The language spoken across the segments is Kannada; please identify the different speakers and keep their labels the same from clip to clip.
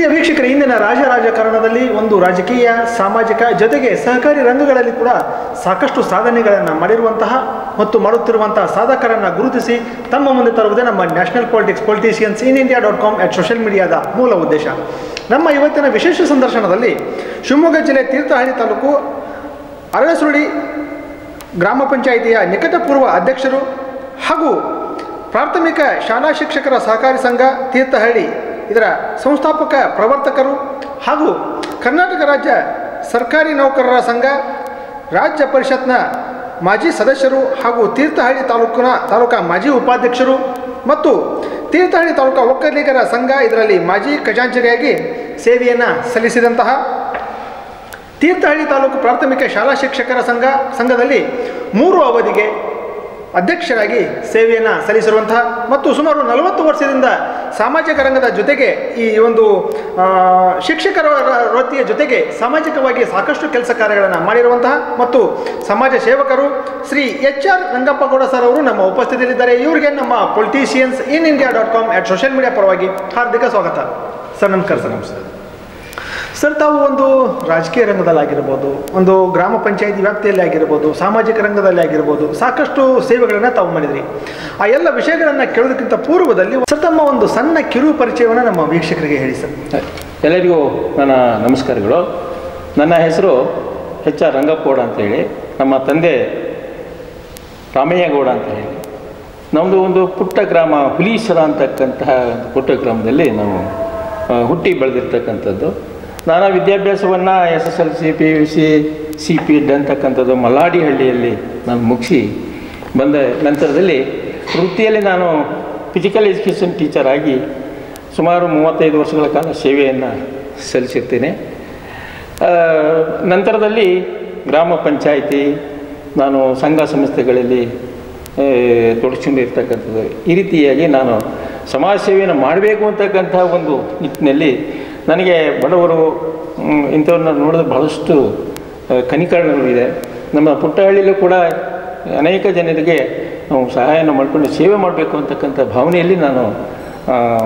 Speaker 1: ಪ್ರಿಯ ವೀಕ್ಷಕರೇ, ಇಂದಿನ ರಾಜಕಾರಣದಲ್ಲಿ ಒಂದು ರಾಜಕೀಯ, ಸಾಮಾಜಿಕ ಜೊತೆಗೆ ಸಹಕಾರಿ ರಂಗಗಳಲ್ಲಿ ಕೂಡ ಸಾಕಷ್ಟು ಸಾಧನೆಗಳನ್ನು ಮಾಡಿರುವಂತಹ ಮತ್ತು ಮಾಡುತ್ತಿರುವಂತಹ ಸಾಧಕರನ್ನು ಗುರುತಿಸಿ ತಮ್ಮ ಮುಂದೆ ತರುವುದೇ ನಮ್ಮ ನ್ಯಾಷನಲ್ ಪೊಲಿಟಿಷಿಯನ್ಸ್ ಇನ್ ಇಂಡಿಯಾ.com ಸೋಷಿಯಲ್ ಮೀಡಿಯಾದ ಮೂಲ ಉದ್ದೇಶ. ನಮ್ಮ ಇವತ್ತಿನ ವಿಶೇಷ ಸಂದರ್ಶನದಲ್ಲಿ ಶಿವಮೊಗ್ಗ ಜಿಲ್ಲೆ ತೀರ್ಥಹಳ್ಳಿ ತಾಲೂಕು ಅರಳಸುರುಳಿ ಗ್ರಾಮ ಪಂಚಾಯಿತಿಯ ನಿಕಟಪೂರ್ವ ಅಧ್ಯಕ್ಷರು ಹಾಗೂ ಪ್ರಾಥಮಿಕ ಶಾಲಾ ಶಿಕ್ಷಕರ ಸಹಕಾರಿ ಸಂಘ ತೀರ್ಥಹಳ್ಳಿ ಇದರ ಸಂಸ್ಥಾಪಕ ಪ್ರವರ್ತಕರು ಹಾಗೂ ಕರ್ನಾಟಕ ರಾಜ್ಯ ಸರ್ಕಾರಿ ನೌಕರರ ಸಂಘ ರಾಜ್ಯ ಪರಿಷತ್ನ ಮಾಜಿ ಸದಸ್ಯರು ಹಾಗೂ ತೀರ್ಥಹಳ್ಳಿ ತಾಲೂಕಾ ಮಾಜಿ ಉಪಾಧ್ಯಕ್ಷರು ಮತ್ತು ತೀರ್ಥಹಳ್ಳಿ ತಾಲೂಕಾ ಒಕ್ಕಲಿಗರ ಸಂಘ ಇದರಲ್ಲಿ ಮಾಜಿ ಖಜಾಂಚಿಯಾಗಿ ಸೇವೆಯನ್ನು ಸಲ್ಲಿಸಿದಂತಹ ತೀರ್ಥಹಳ್ಳಿ ತಾಲೂಕು ಪ್ರಾಥಮಿಕ ಶಾಲಾ ಶಿಕ್ಷಕರ ಸಂಘದಲ್ಲಿ 3 ಅವಧಿಗೆ ಅಧ್ಯಕ್ಷರಾಗಿ ಸೇವೆಯನ್ನು ಸಲ್ಲಿಸಿರುವಂತಹ ಮತ್ತು ಸುಮಾರು 40 ವರ್ಷದಿಂದ ಸಾಮಾಜಿಕ ರಂಗದ ಜೊತೆಗೆ ಈ ಒಂದು ಶಿಕ್ಷಕರ ವೃತ್ತಿಯ ಜೊತೆಗೆ ಸಾಮಾಜಿಕವಾಗಿ ಸಾಕಷ್ಟು ಕೆಲಸ ಕಾರ್ಯಗಳನ್ನು ಮಾಡಿರುವಂತಹ ಮತ್ತು ಸಮಾಜ ಸೇವಕರು ಶ್ರೀ HR ರಂಗಪ್ಪಗೌಡ ಸರ್ ಅವರು ನಮ್ಮ ಉಪಸ್ಥಿತಿಯಲ್ಲಿದ್ದಾರೆ. ಇವರಿಗೆ ನಮ್ಮ ಪೊಲಿಟಿಷಿಯನ್ಸ್ ಇನ್ ಇಂಡಿಯಾ.com ಸೋಷಿಯಲ್ ಮೀಡಿಯಾ ಪರವಾಗಿ ಹಾರ್ದಿಕ ಸ್ವಾಗತ. ಸರ್ ನಮಸ್ಕಾರ. ಸರ್ ನಮಸ್ಕಾರ ಸರ್. ತಾವು ಒಂದು ರಾಜಕೀಯ ರಂಗದಲ್ಲಾಗಿರ್ಬೋದು, ಒಂದು ಗ್ರಾಮ ಪಂಚಾಯಿತಿ ವ್ಯಾಪ್ತಿಯಲ್ಲಿ ಆಗಿರ್ಬೋದು, ಸಾಮಾಜಿಕ ರಂಗದಲ್ಲಿ ಆಗಿರ್ಬೋದು ಸಾಕಷ್ಟು ಸೇವೆಗಳನ್ನು ತಾವು ಮಾಡಿದ್ರಿ. ಆ ಎಲ್ಲ ವಿಷಯಗಳನ್ನು ಕೇಳೋದಕ್ಕಿಂತ ಪೂರ್ವದಲ್ಲಿ ಸರ್ ತಮ್ಮ ಒಂದು ಸಣ್ಣ ಕಿರು ಪರಿಚಯವನ್ನು ನಮ್ಮ ವೀಕ್ಷಕರಿಗೆ ಹೇಳಿ ಸರ್.
Speaker 2: ಎಲ್ಲರಿಗೂ ನನ್ನ ನಮಸ್ಕಾರಗಳು. ನನ್ನ ಹೆಸರು HR ರಂಗಪ್ಪಗೌಡ ಅಂತೇಳಿ, ನಮ್ಮ ತಂದೆ ರಾಮಯ್ಯ ಗೌಡ ಅಂತ ಹೇಳಿ. ನಮ್ಮದು ಒಂದು ಪುಟ್ಟ ಗ್ರಾಮ ಹುಲೀಶ್ವರ ಅಂತಕ್ಕಂತಹ ಪುಟ್ಟ ಗ್ರಾಮದಲ್ಲಿ ನಾವು ಹುಟ್ಟಿ ಬೆಳೆದಿರ್ತಕ್ಕಂಥದ್ದು. ನಾನು ವಿದ್ಯಾಭ್ಯಾಸವನ್ನು SSLC, PUC, CPED ಅಂತಕ್ಕಂಥದ್ದು ಮಲ್ಲಾಡಿಹಳ್ಳಿಯಲ್ಲಿ ನಾನು ಮುಗಿಸಿ ಬಂದ ನಂತರದಲ್ಲಿ ವೃತ್ತಿಯಲ್ಲಿ ನಾನು ಫಿಸಿಕಲ್ ಎಜುಕೇಷನ್ ಟೀಚರ್ ಆಗಿ ಸುಮಾರು 35 ವರ್ಷಗಳ ಕಾಲ ಸೇವೆಯನ್ನು ಸಲ್ಲಿಸಿರ್ತೇನೆ. ನಂತರದಲ್ಲಿ ಗ್ರಾಮ ಪಂಚಾಯಿತಿ, ನಾನು ಸಂಘ ಸಂಸ್ಥೆಗಳಲ್ಲಿ ತೊಡಗಿಸಿಕೊಂಡಿರ್ತಕ್ಕಂಥದ್ದು. ಈ ರೀತಿಯಾಗಿ ನಾನು ಸಮಾಜ ಸೇವೆಯನ್ನು ಮಾಡಬೇಕು ಅಂತಕ್ಕಂಥ ಒಂದು ನಿಟ್ಟಿನಲ್ಲಿ ನನಗೆ ಬಡವರು ಇಂಥವ್ರನ್ನ ನೋಡಿದ್ರೆ ಬಹಳಷ್ಟು ಕನಿಕರಣಗಳು ಇದೆ. ನಮ್ಮ ಪುಟ್ಟಹಳ್ಳಿಯಲ್ಲೂ ಕೂಡ ಅನೇಕ ಜನರಿಗೆ ನಾವು ಸಹಾಯನ ಮಾಡಿಕೊಂಡು ಸೇವೆ ಮಾಡಬೇಕು ಅಂತಕ್ಕಂಥ ಭಾವನೆಯಲ್ಲಿ ನಾನು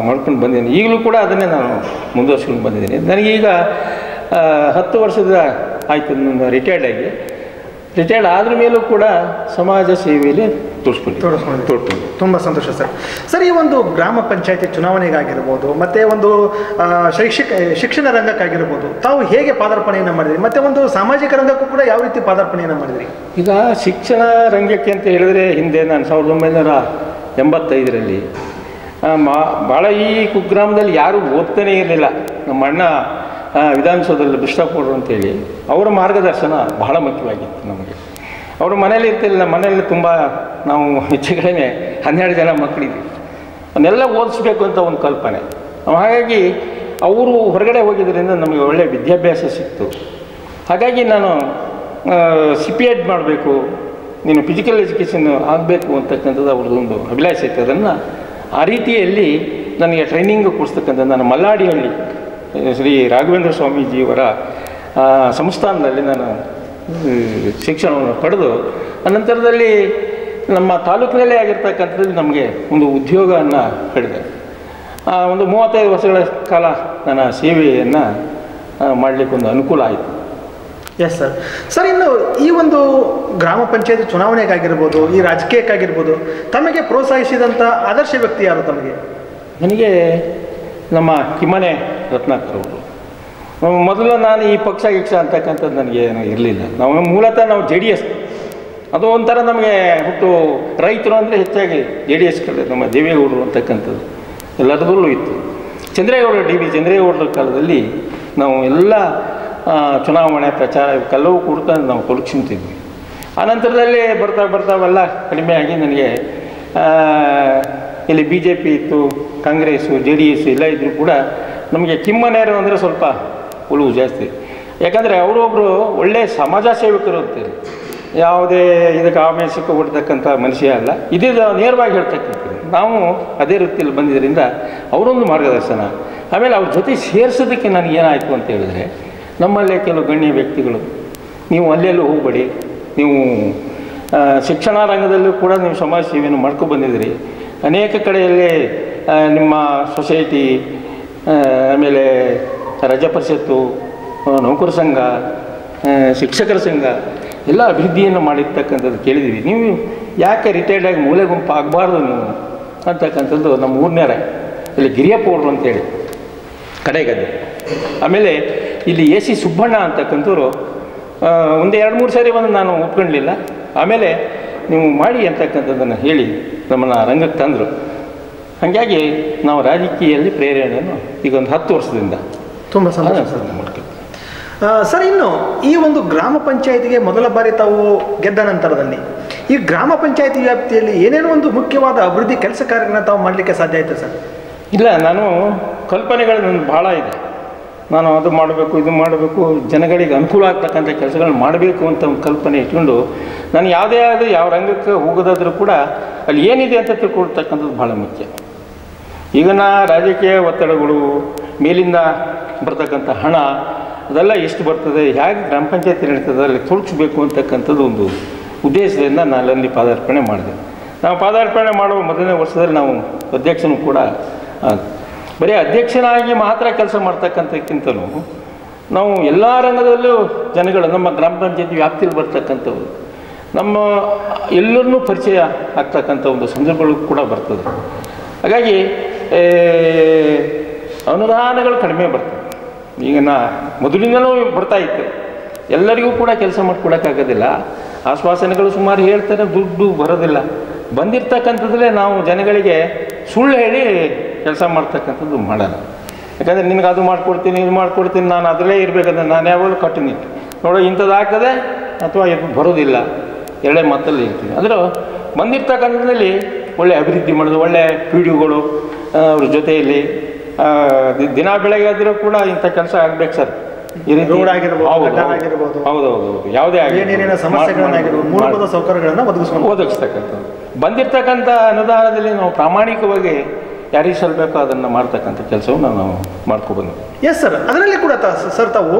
Speaker 2: ಮಾಡ್ಕೊಂಡು ಬಂದಿದ್ದೀನಿ. ಈಗಲೂ ಕೂಡ ಅದನ್ನೇ ನಾನು ಮುಂದುವರ್ಸ್ಕೊಂಡು ಬಂದಿದ್ದೀನಿ. ನನಗೀಗ 10 ವರ್ಷದ ಆಯಿತು ನಾನು ರಿಟೈರ್ಡ್ ಆದ್ರ ಮೇಲೂ ಕೂಡ ಸಮಾಜ ಸೇವೆಯಲ್ಲಿ ತೋರಿಸ್ಕೊಂಡು
Speaker 1: ತುಂಬ ಸಂತೋಷ ಸರ್. ಸರ್, ಈ ಒಂದು ಗ್ರಾಮ ಪಂಚಾಯತಿ ಚುನಾವಣೆಗಾಗಿರ್ಬೋದು ಮತ್ತು ಒಂದು ಶಿಕ್ಷಣ ರಂಗಕ್ಕಾಗಿರ್ಬೋದು ತಾವು ಹೇಗೆ ಪಾದಾರ್ಪಣೆಯನ್ನು ಮಾಡಿದ್ರಿ, ಮತ್ತು ಒಂದು ಸಾಮಾಜಿಕ ರಂಗಕ್ಕೂ ಕೂಡ ಯಾವ ರೀತಿ ಪಾದಾರ್ಪಣೆಯನ್ನು ಮಾಡಿದ್ರಿ?
Speaker 2: ಈಗ ಶಿಕ್ಷಣ ರಂಗಕ್ಕೆ ಅಂತ ಹೇಳಿದ್ರೆ ಹಿಂದೆ ನಾನು 1985ರಲ್ಲಿ ಭಾಳ ಈ ಕುಗ್ರಾಮದಲ್ಲಿ ಯಾರೂ ಓದ್ತಾನೇ ಇರಲಿಲ್ಲ. ನಮ್ಮ ಅಣ್ಣ ವಿಧಾನಸೌಧದಲ್ಲಿ ಬಿಷ್ಟಪೌಡರು ಅಂತೇಳಿ ಅವರ ಮಾರ್ಗದರ್ಶನ ಬಹಳ ಮುಖ್ಯವಾಗಿತ್ತು ನಮಗೆ. ಅವರು ಮನೇಲಿ ಇರ್ತಿರಲಿಲ್ಲ. ಮನೆಯಲ್ಲಿ ತುಂಬ ನಾವು ಹೆಚ್ಚು ಕಡಿಮೆ 12 ಜನ ಮಕ್ಕಳಿದ್ವಿ. ಅವನ್ನೆಲ್ಲ ಓದಿಸ್ಬೇಕು ಅಂತ ಒಂದು ಕಲ್ಪನೆ. ಹಾಗಾಗಿ ಅವರು ಹೊರಗಡೆ ಹೋಗಿದ್ದರಿಂದ ನಮಗೆ ಒಳ್ಳೆಯ ವಿದ್ಯಾಭ್ಯಾಸ ಸಿಕ್ತು. ಹಾಗಾಗಿ ನಾನು CPED ಮಾಡಬೇಕು, ನೀನು ಫಿಸಿಕಲ್ ಎಜುಕೇಷನ್ ಆಗಬೇಕು ಅಂತಕ್ಕಂಥದ್ದು ಅವ್ರದ್ದೊಂದು ಅಭಿಲಾಷೆ ಇತ್ತು. ಅದನ್ನು ಆ ರೀತಿಯಲ್ಲಿ ನನಗೆ ಟ್ರೈನಿಂಗ್ ಕೊಡಿಸ್ತಕ್ಕಂಥ ನಾನು ಮಲ್ಲಾಡಿಹಳ್ಳಿ ಶ್ರೀ ರಾಘವೇಂದ್ರ ಸ್ವಾಮೀಜಿಯವರ ಸಂಸ್ಥಾನದಲ್ಲಿ ನಾನು ಶಿಕ್ಷಣವನ್ನು ಪಡೆದು ಅನಂತರದಲ್ಲಿ ನಮ್ಮ ತಾಲೂಕಿನಲ್ಲೇ ಆಗಿರ್ತಕ್ಕಂಥದ್ದು ನಮಗೆ ಒಂದು ಉದ್ಯೋಗವನ್ನು ಪಡೆದೆ. ಒಂದು 35 ವರ್ಷಗಳ ಕಾಲ ನನ್ನ ಸೇವೆಯನ್ನು ಮಾಡಲಿಕ್ಕೆ ಒಂದು ಅನುಕೂಲ ಆಯಿತು.
Speaker 1: Yes sir. ಸರ್, ಇನ್ನು ಈ ಒಂದು ಗ್ರಾಮ ಪಂಚಾಯತಿ ಚುನಾವಣೆಗಾಗಿರ್ಬೋದು, ಈ ರಾಜಕೀಯಕ್ಕಾಗಿರ್ಬೋದು ತಮಗೆ ಪ್ರೋತ್ಸಾಹಿಸಿದಂಥ ಆದರ್ಶ ವ್ಯಕ್ತಿ ಯಾರು ತಮಗೆ?
Speaker 2: ನನಗೆ ನಮ್ಮ ಕಿಮ್ಮನೆ ರತ್ನಾಕರ್ ಅವರು. ಮೊದಲು ನಾನು ಈ ಪಕ್ಷ ಅಂತಕ್ಕಂಥದ್ದು ನನಗೆ ಇರಲಿಲ್ಲ. ಮೂಲತಃ ನಾವು JDS. ಅದು ಒಂಥರ ನಮಗೆ ಹುಟ್ಟು ರೈತರು ಅಂದರೆ ಹೆಚ್ಚಾಗಿ JDS ಕಡೆ ನಮ್ಮ ದೇವೇಗೌಡರು ಅಂತಕ್ಕಂಥದ್ದು ಎಲ್ಲರದರಲ್ಲೂ ಇತ್ತು. DV ಚಂದ್ರೇಗೌಡರ ಕಾಲದಲ್ಲಿ ನಾವು ಎಲ್ಲ ಚುನಾವಣೆ ಪ್ರಚಾರ ಇವಕ್ಕೆಲ್ಲವೂ ಕೂಡ ನಾವು ತೊಡಗಿಸ್ತಿದ್ವಿ. ಆನಂತರದಲ್ಲಿ ಬರ್ತಾವೆಲ್ಲ ಕಡಿಮೆಯಾಗಿ ನನಗೆ ಇಲ್ಲಿ BJP ಇತ್ತು, ಕಾಂಗ್ರೆಸ್ಸು, JDS ಎಲ್ಲ ಇದ್ದರೂ ಕೂಡ ನಮಗೆ ಕಿಮ್ಮನೆಯರು ಅಂದರೆ ಸ್ವಲ್ಪ ಉಳುವು ಜಾಸ್ತಿ. ಯಾಕಂದರೆ ಅವರೊಬ್ಬರು ಒಳ್ಳೆಯ ಸಮಾಜ ಸೇವಕರು ಅಂತೀರಿ. ಯಾವುದೇ ಇದಕ್ಕೆ ಆವೇಶಕ್ಕೆ ಹೊಡ್ತಕ್ಕಂಥ ಮನುಷ್ಯ ಅಲ್ಲ. ಇದೇ ನೇರವಾಗಿ ಹೇಳ್ತಕ್ಕಂಥದ್ದು. ನಾವು ಅದೇ ವೃತ್ತಿಯಲ್ಲಿ ಬಂದಿದ್ದರಿಂದ ಅವರೊಂದು ಮಾರ್ಗದರ್ಶನ. ಆಮೇಲೆ ಅವ್ರ ಜೊತೆ ಸೇರಿಸೋದಕ್ಕೆ ನನಗೇನಾಯಿತು ಅಂತ ಹೇಳಿದ್ರೆ, ನಮ್ಮಲ್ಲೇ ಕೆಲವು ಗಣ್ಯ ವ್ಯಕ್ತಿಗಳು, ನೀವು ಅಲ್ಲೆಲ್ಲೂ ಹೋಗಬೇಡಿ, ನೀವು ಶಿಕ್ಷಣ ರಂಗದಲ್ಲೂ ಕೂಡ ನೀವು ಸಮಾಜ ಸೇವೆಯನ್ನು ಮಾಡ್ಕೊಂಡು ಬಂದಿದ್ದೀರಿ, ಅನೇಕ ಕಡೆಯಲ್ಲಿ ನಿಮ್ಮ ಸೊಸೈಟಿ ಆಮೇಲೆ ರಾಜ್ಯ ಪರಿಷತ್ತು, ನೌಕರ ಸಂಘ, ಶಿಕ್ಷಕರ ಸಂಘ ಎಲ್ಲ ಅಭಿವೃದ್ಧಿಯನ್ನು ಮಾಡಿರ್ತಕ್ಕಂಥದ್ದು ಕೇಳಿದ್ದೀವಿ. ನೀವು ಯಾಕೆ ರಿಟೈರ್ಡ್ ಆಗಿ ಮೂಲೆ ಗುಂಪು ಆಗಬಾರ್ದು ನೀವು ಅಂತಕ್ಕಂಥದ್ದು ನಮ್ಮ ಊರಿನಾರ ಇಲ್ಲಿ ಗಿರಿಯಪ್ಪ ಅವರು ಅಂತೇಳಿ ಕಡೆಗದ್ದೆ. ಆಮೇಲೆ ಇಲ್ಲಿ ಎ ಸಿ ಸುಬ್ಬಣ್ಣ ಅಂತಕ್ಕಂಥವ್ರು ಒಂದು 2-3 ಸಾರಿ ಬಂದು ನಾನು ಒಪ್ಕೊಳ್ಳಲಿಲ್ಲ. ಆಮೇಲೆ ನೀವು ಮಾಡಿ ಅಂತಕ್ಕಂಥದ್ದನ್ನು ಹೇಳಿ ನಮ್ಮನ್ನು ರಂಗಕ್ಕೆ ತಂದರು. ಹಾಗಾಗಿ ನಾವು ರಾಜಕೀಯದಲ್ಲಿ ಪ್ರೇರಣೆಯನ್ನು ಈಗ ಒಂದು 10 ವರ್ಷದಿಂದ
Speaker 1: ತುಂಬ ಸಂತೋಷ
Speaker 2: ಮಾಡ್ತೀವಿ.
Speaker 1: ಸರ್, ಇನ್ನು ಈ ಒಂದು ಗ್ರಾಮ ಪಂಚಾಯತಿಗೆ ಮೊದಲ ಬಾರಿ ತಾವು ಗೆದ್ದ ನಂತರದಲ್ಲಿ ಈ ಗ್ರಾಮ ಪಂಚಾಯತಿ ವ್ಯಾಪ್ತಿಯಲ್ಲಿ ಏನೇನೋ ಒಂದು ಮುಖ್ಯವಾದ ಅಭಿವೃದ್ಧಿ ಕೆಲಸ ಕಾರ್ಯಗಳನ್ನ ತಾವು ಮಾಡಲಿಕ್ಕೆ ಸಾಧ್ಯ ಆಯಿತು ಸರ್?
Speaker 2: ಇಲ್ಲ, ನಾನು ಕಲ್ಪನೆಗಳು ನನಗೆ ಭಾಳ ಇದೆ. ನಾನು ಅದು ಮಾಡಬೇಕು, ಇದು ಮಾಡಬೇಕು, ಜನಗಳಿಗೆ ಅನುಕೂಲ ಆಗ್ತಕ್ಕಂಥ ಕೆಲಸಗಳನ್ನ ಮಾಡಬೇಕು ಅಂತ ಒಂದು ಕಲ್ಪನೆ ಇಟ್ಕೊಂಡು ನಾನು ಯಾವುದೇ ಆದ ಯಾವ ರಂಗಕ್ಕೆ ಹೋಗೋದಾದರೂ ಕೂಡ ಅಲ್ಲಿ ಏನಿದೆ ಅಂತ ತಿಳ್ಕೊಳ್ತಕ್ಕಂಥದ್ದು ಭಾಳ ಮುಖ್ಯ. ಈಗ ರಾಜಕೀಯ ಒತ್ತಡಗಳು, ಮೇಲಿಂದ ಬರ್ತಕ್ಕಂಥ ಹಣ, ಅದೆಲ್ಲ ಎಷ್ಟು ಬರ್ತದೆ, ಹೇಗೆ ಗ್ರಾಮ ಪಂಚಾಯತಿ ನಡೀತದೆ ಅಲ್ಲಿ ತೋರಿಸ್ಬೇಕು ಅಂತಕ್ಕಂಥದ್ದು ಒಂದು ಉದ್ದೇಶದಿಂದ ನಾನು ಅಲ್ಲಿ ಪಾದಾರ್ಪಣೆ ಮಾಡಿದೆ. ನಾವು ಪಾದಾರ್ಪಣೆ ಮಾಡುವ ಮೊದಲನೇ ವರ್ಷದಲ್ಲಿ ನಾವು ಅಧ್ಯಕ್ಷನೂ ಕೂಡ ಬರೀ ಅಧ್ಯಕ್ಷನಾಗಿ ಮಾತ್ರ ಕೆಲಸ ಮಾಡ್ತಕ್ಕಂಥಕ್ಕಿಂತಲೂ ನಾವು ಎಲ್ಲ ರಂಗದಲ್ಲೂ ಜನಗಳು ನಮ್ಮ ಗ್ರಾಮ ಪಂಚಾಯತಿ ವ್ಯಾಪ್ತಿಯಲ್ಲಿ ಬರ್ತಕ್ಕಂಥವು ನಮ್ಮ ಎಲ್ಲರನ್ನೂ ಪರಿಚಯ ಆಗ್ತಕ್ಕಂಥ ಒಂದು ಸಂದರ್ಭಗಳು ಕೂಡ ಬರ್ತದೆ. ಹಾಗಾಗಿ ಅನುದಾನಗಳು ಕಡಿಮೆ ಬರ್ತದೆ. ಈಗ ಮೊದಲಿಂದಲೂ ಬರ್ತಾಯಿತ್ತು, ಎಲ್ಲರಿಗೂ ಕೂಡ ಕೆಲಸ ಮಾಡಿಕೊಡೋಕ್ಕಾಗೋದಿಲ್ಲ. ಆಶ್ವಾಸನೆಗಳು ಸುಮಾರು ಹೇಳ್ತಾರೆ, ದುಡ್ಡು ಬರೋದಿಲ್ಲ. ಬಂದಿರ್ತಕ್ಕಂಥದ್ರಲ್ಲೇ ನಾವು ಜನಗಳಿಗೆ ಸುಳ್ಳು ಹೇಳಿ ಕೆಲಸ ಮಾಡ್ತಕ್ಕಂಥದ್ದು ಮಾಡೋಣ. ಯಾಕಂದರೆ ನಿನಗೆ ಅದು ಮಾಡಿಕೊಡ್ತೀನಿ, ಇದು ಮಾಡಿಕೊಡ್ತೀನಿ, ನಾನು ಅದರಲ್ಲೇ ಇರಬೇಕಂದ್ರೆ ನಾನು ಯಾವಾಗಲೂ ಕಟ್ಟುನಿಟ್ಟು ನೋಡೋ ಇಂಥದ್ದು ಆಗ್ತದೆ ಅಥವಾ ಇದು ಬರೋದಿಲ್ಲ, ಎರಡೇ ಮಾತಲ್ಲಿ ಇರ್ತೀನಿ. ಆದರೆ ಬಂದಿರ್ತಕ್ಕಂಥದ್ರಲ್ಲಿ ಒಳ್ಳೆ ಅಭಿವೃದ್ಧಿ ಮಾಡೋದು, ಒಳ್ಳೆ ಪೀಡಿಗಳು ಅವ್ರ ಜೊತೆಯಲ್ಲಿ ದಿನ ಬೆಳಗ್ಗೆ ಆದರೂ ಕೂಡ ಇಂಥ ಕೆಲಸ ಆಗಬೇಕು ಸರ್. ಹೌದೌದು, ಯಾವುದೇ
Speaker 1: ಮೂಲಭೂತ ಸೌಕರ್ಯಗಳನ್ನು
Speaker 2: ಒದಗಿಸ್ತಕ್ಕಂಥದ್ದು. ಬಂದಿರತಕ್ಕಂಥ ಅನುದಾನದಲ್ಲಿ ನಾವು ಪ್ರಾಮಾಣಿಕವಾಗಿ ಯಾರಿಗೆ ಸಲ್ಲಬೇಕೋ ಅದನ್ನು ಮಾಡ್ತಕ್ಕಂಥ ಕೆಲಸವನ್ನು ನಾವು ಮಾಡ್ಕೊಬಂದು.
Speaker 1: ಎಸ್ ಸರ್, ಅದರಲ್ಲಿ ಕೂಡ ಸರ್ ತಾವು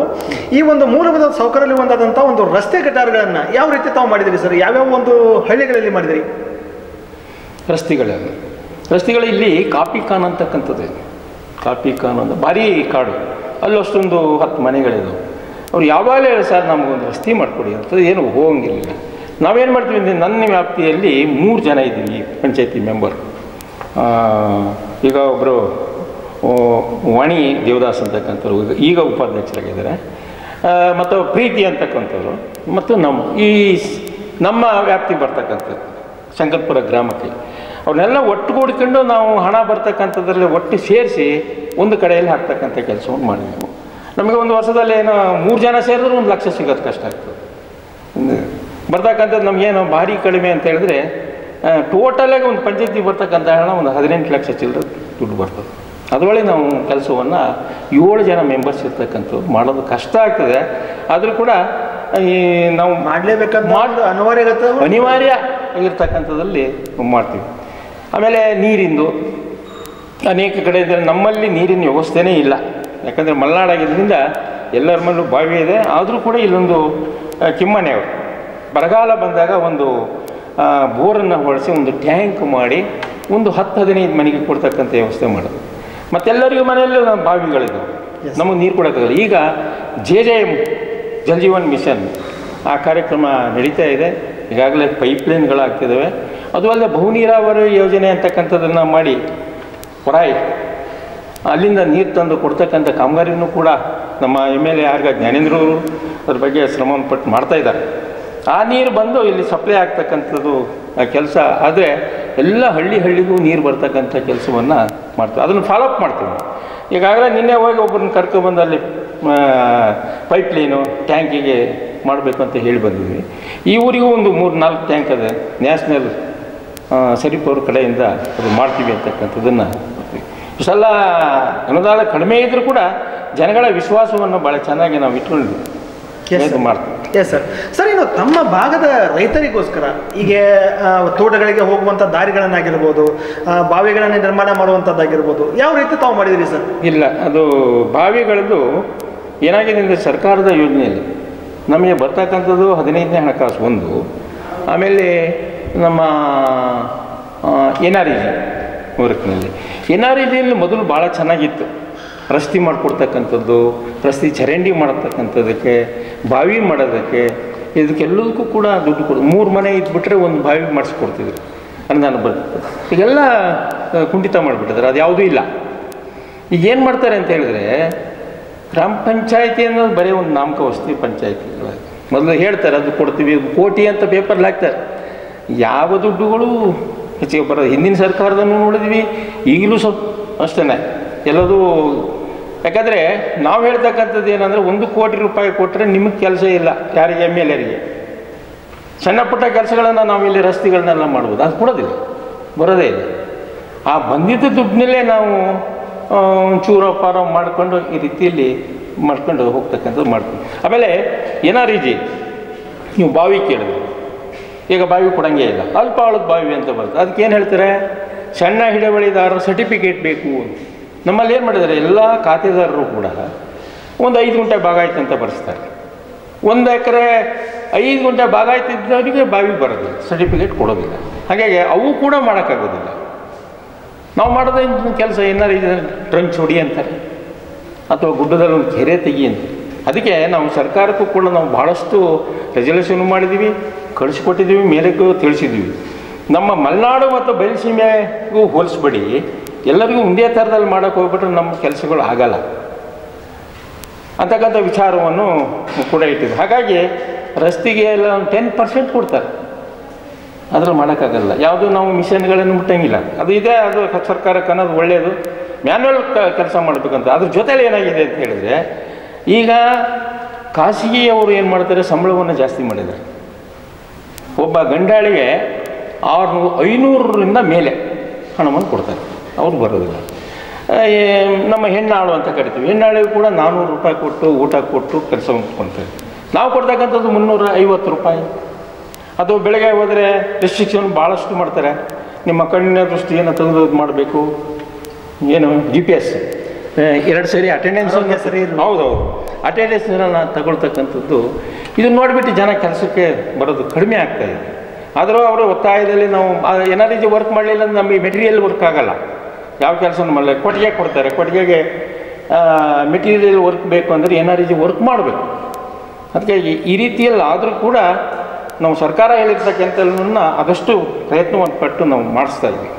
Speaker 1: ಈ ಒಂದು ಮೂಲಭೂತ ಸೌಕರ್ಯದಲ್ಲಿ ಒಂದಾದಂಥ ಒಂದು ರಸ್ತೆ ಗಟಾರಗಳನ್ನು ಯಾವ ರೀತಿ ತಾವು ಮಾಡಿದಿರಿ ಸರ್? ಯಾವ್ಯಾವ ಒಂದು ಹಳ್ಳಿಗಳಲ್ಲಿ ಮಾಡಿದಿರಿ
Speaker 2: ರಸ್ತೆಗಳು? ಇಲ್ಲಿ ಕಾಪಿ ಖಾನ್ ಅಂತಕ್ಕಂಥದ್ದು, ಕಾಪಿ ಖಾನ್ ಅಂತ ಭಾರಿ ಕಾಡು, ಅಲ್ಲಷ್ಟೊಂದು 10 ಮನೆಗಳಿದ್ದವು. ಅವ್ರು ಯಾವಾಗಲೂ ಹೇಳಿ ಸರ್ ನಮಗೊಂದು ರಸ್ತೆ ಮಾಡಿಕೊಡಿ ಅಂತ, ಏನು ಹೋಗಂಗಿಲ್ಲ. ನಾವೇನು ಮಾಡ್ತೀವಿ ಅಂದರೆ ನನ್ನ ವ್ಯಾಪ್ತಿಯಲ್ಲಿ 3 ಜನ ಇದ್ದೀವಿ ಪಂಚಾಯತಿ ಮೆಂಬರ್. ಈಗ ಒಬ್ಬರು ವಾಣಿ ದೇವದಾಸ್ ಅಂತಕ್ಕಂಥವ್ರು ಈಗ ಉಪಾಧ್ಯಕ್ಷರಾಗಿದ್ದಾರೆ, ಮತ್ತು ಪ್ರೀತಿ ಅಂತಕ್ಕಂಥವ್ರು, ಮತ್ತು ನಮ್ಮ ವ್ಯಾಪ್ತಿಗೆ ಬರ್ತಕ್ಕಂಥದ್ದು ಶಂಕರಪುರ ಗ್ರಾಮಕ್ಕೆ ಅವ್ರನ್ನೆಲ್ಲ ಒಟ್ಟುಗೂಡ್ಕೊಂಡು ನಾವು ಹಣ ಬರ್ತಕ್ಕಂಥದ್ರಲ್ಲಿ ಒಟ್ಟು ಸೇರಿಸಿ ಒಂದು ಕಡೆಯಲ್ಲಿ ಹಾಕ್ತಕ್ಕಂಥ ಕೆಲಸವನ್ನು ಮಾಡಿದೆವು. ನಮಗೆ ಒಂದು ವರ್ಷದಲ್ಲಿ ಏನೋ 3 ಜನ ಸೇರಿದ್ರೆ 1 ಲಕ್ಷ ಸಿಗೋದು ಕಷ್ಟ ಆಗ್ತದೆ. ಬರ್ತಕ್ಕಂಥದ್ದು ನಮಗೇನು ಭಾರಿ ಕಡಿಮೆ ಅಂತ ಹೇಳಿದ್ರೆ ಟೋಟಲಾಗಿ ಒಂದು ಪಂಚಾಯತಿಗೆ ಬರ್ತಕ್ಕಂಥ ಹಣ ಒಂದು 18 ಲಕ್ಷ ಚಿಲ್ಲರೆ ದುಡ್ಡು ಬರ್ತದೆ. ಅದರೊಳಗೆ ನಾವು ಕೆಲಸವನ್ನು 7 ಜನ ಮೆಂಬರ್ಸ್ ಇರ್ತಕ್ಕಂಥದ್ದು ಮಾಡೋದು ಕಷ್ಟ ಆಗ್ತದೆ. ಆದರೂ ಕೂಡ ಈ ನಾವು
Speaker 1: ಮಾಡಲೇಬೇಕಂತ
Speaker 2: ಅನಿವಾರ್ಯ ಆಗಿರ್ತಕ್ಕಂಥದ್ದಲ್ಲಿ ಮಾಡ್ತೀವಿ. ಆಮೇಲೆ ನೀರಿಂದು ಅನೇಕ ಕಡೆ ಇದ್ದರೆ ನಮ್ಮಲ್ಲಿ ನೀರಿನ ವ್ಯವಸ್ಥೆನೇ ಇಲ್ಲ. ಯಾಕಂದರೆ ಮಲೆನಾಡಾಗಿದ್ದರಿಂದ ಎಲ್ಲರ ಮನೆಯಲ್ಲೂ ಬಾವಿ ಇದೆ. ಆದರೂ ಕೂಡ ಇಲ್ಲೊಂದು ಕಿಮ್ಮನೆ ಅವರು ಬರಗಾಲ ಬಂದಾಗ ಒಂದು ಬೋರನ್ನು ಹೊಡೆಸಿ ಒಂದು ಟ್ಯಾಂಕ್ ಮಾಡಿ ಒಂದು 10-15 ಮನೆಗೆ ಕೊಡ್ತಕ್ಕಂಥ ವ್ಯವಸ್ಥೆ ಮಾಡೋದು. ಮತ್ತೆಲ್ಲರಿಗೂ ಮನೆಯಲ್ಲೂ ಬಾವಿಗಳಿದ್ದವು, ನಮಗೆ ನೀರು ಕೊಡೋಕ್ಕಾಗಲ್ಲ. ಈಗ JJM ಜಲ್ ಜೀವನ್ ಮಿಷನ್ ಆ ಕಾರ್ಯಕ್ರಮ ನಡೀತಾ ಇದೆ. ಈಗಾಗಲೇ ಪೈಪ್ಲೈನ್ಗಳಾಗ್ತಿದ್ದಾವೆ. ಅದು ಅಲ್ಲದೆ ಬಹು ನೀರಾವರಿ ಯೋಜನೆ ಅಂತಕ್ಕಂಥದ್ದನ್ನು ಮಾಡಿ ಹೊರಾಯಿ ಅಲ್ಲಿಂದ ನೀರು ತಂದು ಕೊಡ್ತಕ್ಕಂಥ ಕಾಮಗಾರಿನೂ ಕೂಡ ನಮ್ಮ MLA ಜ್ಞಾನೇಂದ್ರ ಅವರು ಅದ್ರ ಬಗ್ಗೆ ಶ್ರಮವನ್ನು ಪಟ್ಟು ಮಾಡ್ತಾಯಿದ್ದಾರೆ. ಆ ನೀರು ಬಂದು ಇಲ್ಲಿ ಸಪ್ಲೈ ಆಗ್ತಕ್ಕಂಥದ್ದು ಕೆಲಸ ಆದರೆ ಎಲ್ಲ ಹಳ್ಳಿಗೂ ನೀರು ಬರ್ತಕ್ಕಂಥ ಕೆಲಸವನ್ನು ಮಾಡ್ತೀವಿ. ಅದನ್ನು ಫಾಲೋಅಪ್ ಮಾಡ್ತೀವಿ. ಈಗಾಗಲೇ ನಿನ್ನೆ ಹೋಗಿ ಒಬ್ಬರನ್ನ ಕರ್ಕೊಬಂದು ಅಲ್ಲಿ ಪೈಪ್ಲೈನು ಟ್ಯಾಂಕಿಗೆ ಮಾಡಬೇಕು ಅಂತ ಹೇಳಿ ಬಂದಿದ್ವಿ. ಈ ಊರಿಗೂ ಒಂದು 3-4 ಟ್ಯಾಂಕ್ ಅದೇ ನ್ಯಾಷನಲ್ ಸರೀಫ್ ಅವ್ರ ಕಡೆಯಿಂದ ಅದು ಮಾಡ್ತೀವಿ ಅಂತಕ್ಕಂಥದ್ದನ್ನು ಮಾಡ್ತೀವಿ. ಇಷ್ಟೆಲ್ಲ ಅನುದಾನ ಕಡಿಮೆ ಇದ್ದರೂ ಕೂಡ ಜನಗಳ ವಿಶ್ವಾಸವನ್ನು ಭಾಳ ಚೆನ್ನಾಗಿ ನಾವು ಇಟ್ಕೊಂಡಿದ್ವಿ, ಮಾಡ್ತೀವಿ.
Speaker 1: Yes sir. ಸರ್, ಇನ್ನು ತಮ್ಮ ಭಾಗದ ರೈತರಿಗೋಸ್ಕರ ಈಗ ತೋಟಗಳಿಗೆ ಹೋಗುವಂಥ ದಾರಿಗಳನ್ನಾಗಿರ್ಬೋದು, ಬಾವಿಗಳನ್ನು ನಿರ್ಮಾಣ ಮಾಡುವಂಥದ್ದಾಗಿರ್ಬೋದು, ಯಾವ ರೀತಿ ತಾವು ಮಾಡಿದಿರಿ ಸರ್?
Speaker 2: ಇಲ್ಲ, ಅದು ಬಾವಿಗಳದ್ದು ಏನಾಗಿದೆ ಅಂದರೆ ಸರ್ಕಾರದ ಯೋಜನೆಯಲ್ಲಿ ನಮಗೆ ಬರ್ತಕ್ಕಂಥದ್ದು 15ನೇ ಹಣಕಾಸು ಒಂದು, ಆಮೇಲೆ ನಮ್ಮ NREG ವರ್ಕ್ನಲ್ಲಿ NREGಯಲ್ಲಿ ಮೊದಲು ಭಾಳ ಚೆನ್ನಾಗಿತ್ತು. ರಸ್ತೆ ಮಾಡಿಕೊಡ್ತಕ್ಕಂಥದ್ದು, ರಸ್ತೆ ಚರಂಡಿ ಮಾಡತಕ್ಕಂಥದ್ದಕ್ಕೆ, ಬಾವಿ ಮಾಡೋದಕ್ಕೆ, ಇದಕ್ಕೆಲ್ಲದಕ್ಕೂ ಕೂಡ ದುಡ್ಡು ಕೊಡು. 3 ಮನೆ ಇದ್ಬಿಟ್ರೆ ಒಂದು ಬಾವಿ ಮಾಡಿಸ್ಕೊಡ್ತಿದ್ರು, ಅನುದಾನ ಬರ್ತದೆ. ಈಗೆಲ್ಲ ಕುಂಠಿತ ಮಾಡಿಬಿಟ್ಟಿದ್ದಾರೆ, ಅದು ಯಾವುದೂ ಇಲ್ಲ. ಈಗ ಏನು ಮಾಡ್ತಾರೆ ಅಂತ ಹೇಳಿದ್ರೆ, ಗ್ರಾಮ ಪಂಚಾಯಿತಿ ಅನ್ನೋದು ಬರೀ ಒಂದು ನಾಮಕವಸ್ತಿ ಪಂಚಾಯಿತಿಗಳು. ಮೊದಲು ಹೇಳ್ತಾರೆ ಅದು ಕೊಡ್ತೀವಿ, ಕೋಟಿ ಅಂತ ಪೇಪರ್ಲ್ಲಿ ಹಾಕ್ತಾರೆ. ಯಾವ ದುಡ್ಡುಗಳು ಹೆಚ್ಚಿಗೆ ಬರೋದು. ಹಿಂದಿನ ಸರ್ಕಾರದನ್ನು ನೋಡಿದ್ವಿ, ಈಗಲೂ ಸ್ವಲ್ಪ ಅಷ್ಟೇ ಎಲ್ಲದೂ. ಯಾಕಂದರೆ ನಾವು ಹೇಳ್ತಕ್ಕಂಥದ್ದು ಏನಂದರೆ, 1 ಕೋಟಿ ರೂಪಾಯಿ ಕೊಟ್ಟರೆ ನಿಮಗೆ ಕೆಲಸ ಇಲ್ಲ, ಯಾರಿಗೆ MLAರಿಗೆ ಸಣ್ಣ ಪುಟ್ಟ ಕೆಲಸಗಳನ್ನು ನಾವಿಲ್ಲಿ ರಸ್ತೆಗಳನ್ನೆಲ್ಲ ಮಾಡ್ಬೋದು, ಅದು ಕೊಡೋದಿಲ್ಲ, ಬರೋದೇ ಇಲ್ಲ. ಆ ಬಂದಿದ್ದ ದುಡ್ಡಿನಲ್ಲೇ ನಾವು ಚೂರ ಪಾರ ಮಾಡಿಕೊಂಡು ಈ ರೀತಿಯಲ್ಲಿ ಮಾಡ್ಕೊಂಡು ಹೋಗ್ತಕ್ಕಂಥದ್ದು ಮಾಡ್ತೀವಿ. ಆಮೇಲೆ NREG ನೀವು ಬಾವಿ ಕೇಳಿದ್ರು, ಈಗ ಬಾವಿ ಕೊಡೋಂಗೇ ಇಲ್ಲ, ಅಲ್ಪ ಆಳದ ಬಾವಿ ಅಂತ ಬರ್ತದೆ. ಅದಕ್ಕೆ ಏನು ಹೇಳ್ತಾರೆ, ಸಣ್ಣ ಹಿಡುವಳಿದಾರರ ಸರ್ಟಿಫಿಕೇಟ್ ಬೇಕು. ನಮ್ಮಲ್ಲಿ ಏನು ಮಾಡಿದ್ದಾರೆ, ಎಲ್ಲ ಖಾತೆದಾರರು ಕೂಡ ಒಂದು 5 ಗುಂಟೆ ಭಾಗ ಆಯ್ತು ಅಂತ ಬರೆಸ್ತಾರೆ. 1 ಎಕರೆ 5 ಗುಂಟೆ ಭಾಗ ಆಯ್ತಿದ್ದವರಿಗೆ ಬಾವಿ ಬರೋದಿಲ್ಲ, ಸರ್ಟಿಫಿಕೇಟ್ ಕೊಡೋದಿಲ್ಲ. ಹಾಗಾಗಿ ಅವು ಕೂಡ ಮಾಡೋಕ್ಕಾಗೋದಿಲ್ಲ. ನಾವು ಮಾಡೋದೇ ಕೆಲಸ ಏನಾರು ಟ್ರಂಚ್ ಹೊಡಿ ಅಂತಾರೆ, ಅಥವಾ ಗುಡ್ಡದಲ್ಲಿ ಒಂದು ಕೆರೆ ತೆಗಿ ಅಂತ. ಅದಕ್ಕೆ ನಾವು ಸರ್ಕಾರಕ್ಕೂ ಕೂಡ ನಾವು ಭಾಳಷ್ಟು ರೆಸಲ್ಯೂಷನ್ ಮಾಡಿದ್ದೀವಿ, ಕಳಿಸ್ಕೊಟ್ಟಿದ್ದೀವಿ, ಮೇಲಕ್ಕೂ ತಿಳಿಸಿದ್ದೀವಿ. ನಮ್ಮ ಮಲೆನಾಡು ಮತ್ತು ಬಯಲುಸೀಮೆಗೂ ಹೋಲಿಸ್ಬೇಡಿ, ಎಲ್ಲರಿಗೂ ಒಂದೇ ಥರದಲ್ಲಿ ಮಾಡೋಕ್ಕೆ ಹೋಗ್ಬಿಟ್ರೆ ನಮ್ಮ ಕೆಲಸಗಳು ಆಗಲ್ಲ ಅಂತಕ್ಕಂಥ ವಿಚಾರವನ್ನು ಕೂಡ ಇಟ್ಟಿದ್ದು. ಹಾಗಾಗಿ ರಸ್ತೆಗೆ ಎಲ್ಲ ಒಂದು 10% ಕೊಡ್ತಾರೆ, ಅದ್ರಲ್ಲಿ ಮಾಡೋಕ್ಕಾಗಲ್ಲ. ಯಾವುದೂ ನಾವು ಮಿಷನ್ಗಳನ್ನು ಮುಟ್ಟಂಗಿಲ್ಲ. ಅದು ಇದೆ, ಅದು ಸರ್ಕಾರಕ್ಕೆ ಅನ್ನೋದು ಒಳ್ಳೆಯದು, ಮ್ಯಾನ್ಯಲ್ ಕೆಲಸ ಮಾಡಬೇಕಂತ. ಅದ್ರ ಜೊತೆಲಿ ಏನಾಗಿದೆ ಅಂತ ಹೇಳಿದರೆ, ಈಗ ಖಾಸಗಿಯವರು ಏನು ಮಾಡ್ತಾರೆ, ಸಂಬಳವನ್ನು ಜಾಸ್ತಿ ಮಾಡಿದ್ದಾರೆ. ಒಬ್ಬ ಗಂಡಾಳಿಗೆ 500ರಿಂದ ಮೇಲೆ ಹಣವನ್ನು ಕೊಡ್ತಾರೆ, ಅವ್ರು ಬರೋದಿಲ್ಲ. ನಮ್ಮ ಹೆಣ್ಣಾಳು ಅಂತ ಕರಿತೀವಿ, ಹೆಣ್ಣಾಳಿಗೂ ಕೂಡ 400 ರೂಪಾಯಿ ಕೊಟ್ಟು ಊಟ ಕೊಟ್ಟು ಕೆಲಸವನ್ನು ಕೊಡ್ತಾರೆ. ನಾವು ಕೊಡ್ತಕ್ಕಂಥದ್ದು 350 ರೂಪಾಯಿ. ಅದು ಬೆಳಗ್ಗೆ ಹೋದರೆ ರೆಸ್ಟ್ರಿಕ್ಷನ್ ಭಾಳಷ್ಟು ಮಾಡ್ತಾರೆ. ನಿಮ್ಮ ಕಣ್ಣಿನ ದೃಷ್ಟಿಯನ್ನು ತೆಗೆದು ಮಾಡಬೇಕು, ಏನು GPS 2 ಸರಿ ಅಟೆಂಡೆನ್ಸ್ ಸರಿ, ಹೌದೌದು, ಅಟೆಂಡೆನ್ಸನ್ನು ತಗೊಳ್ತಕ್ಕಂಥದ್ದು. ಇದನ್ನು ನೋಡಿಬಿಟ್ಟು ಜನ ಕೆಲಸಕ್ಕೆ ಬರೋದು ಕಡಿಮೆ ಆಗ್ತಾಯಿದೆ. ಆದರೂ ಅವರು ಒತ್ತಾಯದಲ್ಲಿ ನಾವು NREG ವರ್ಕ್ ಮಾಡಲಿಲ್ಲ ಅಂದ್ರೆ ನಮಗೆ ಮೆಟೀರಿಯಲ್ ವರ್ಕ್ ಆಗೋಲ್ಲ, ಯಾವ ಕೆಲಸನೂ ಮಾಡಲ್ಲ. ಕೊಟ್ಟಿಗೆ ಕೊಡ್ತಾರೆ, ಕೊಟ್ಟಿಗೆಗೆ ಮೆಟೀರಿಯಲ್ ವರ್ಕ್ ಬೇಕು ಅಂದರೆ NREG ವರ್ಕ್ ಮಾಡಬೇಕು. ಅದಕ್ಕೆ ಈ ರೀತಿಯಲ್ಲಿ ಆದರೂ ಕೂಡ ನಾವು ಸರ್ಕಾರ ಹೇಳಿರ್ತಕ್ಕಂಥದ್ದನ್ನು ಆದಷ್ಟು ಪ್ರಯತ್ನವನ್ನು ಪಟ್ಟು ನಾವು ಮಾಡಿಸ್ತಾ ಇದ್ದೀವಿ.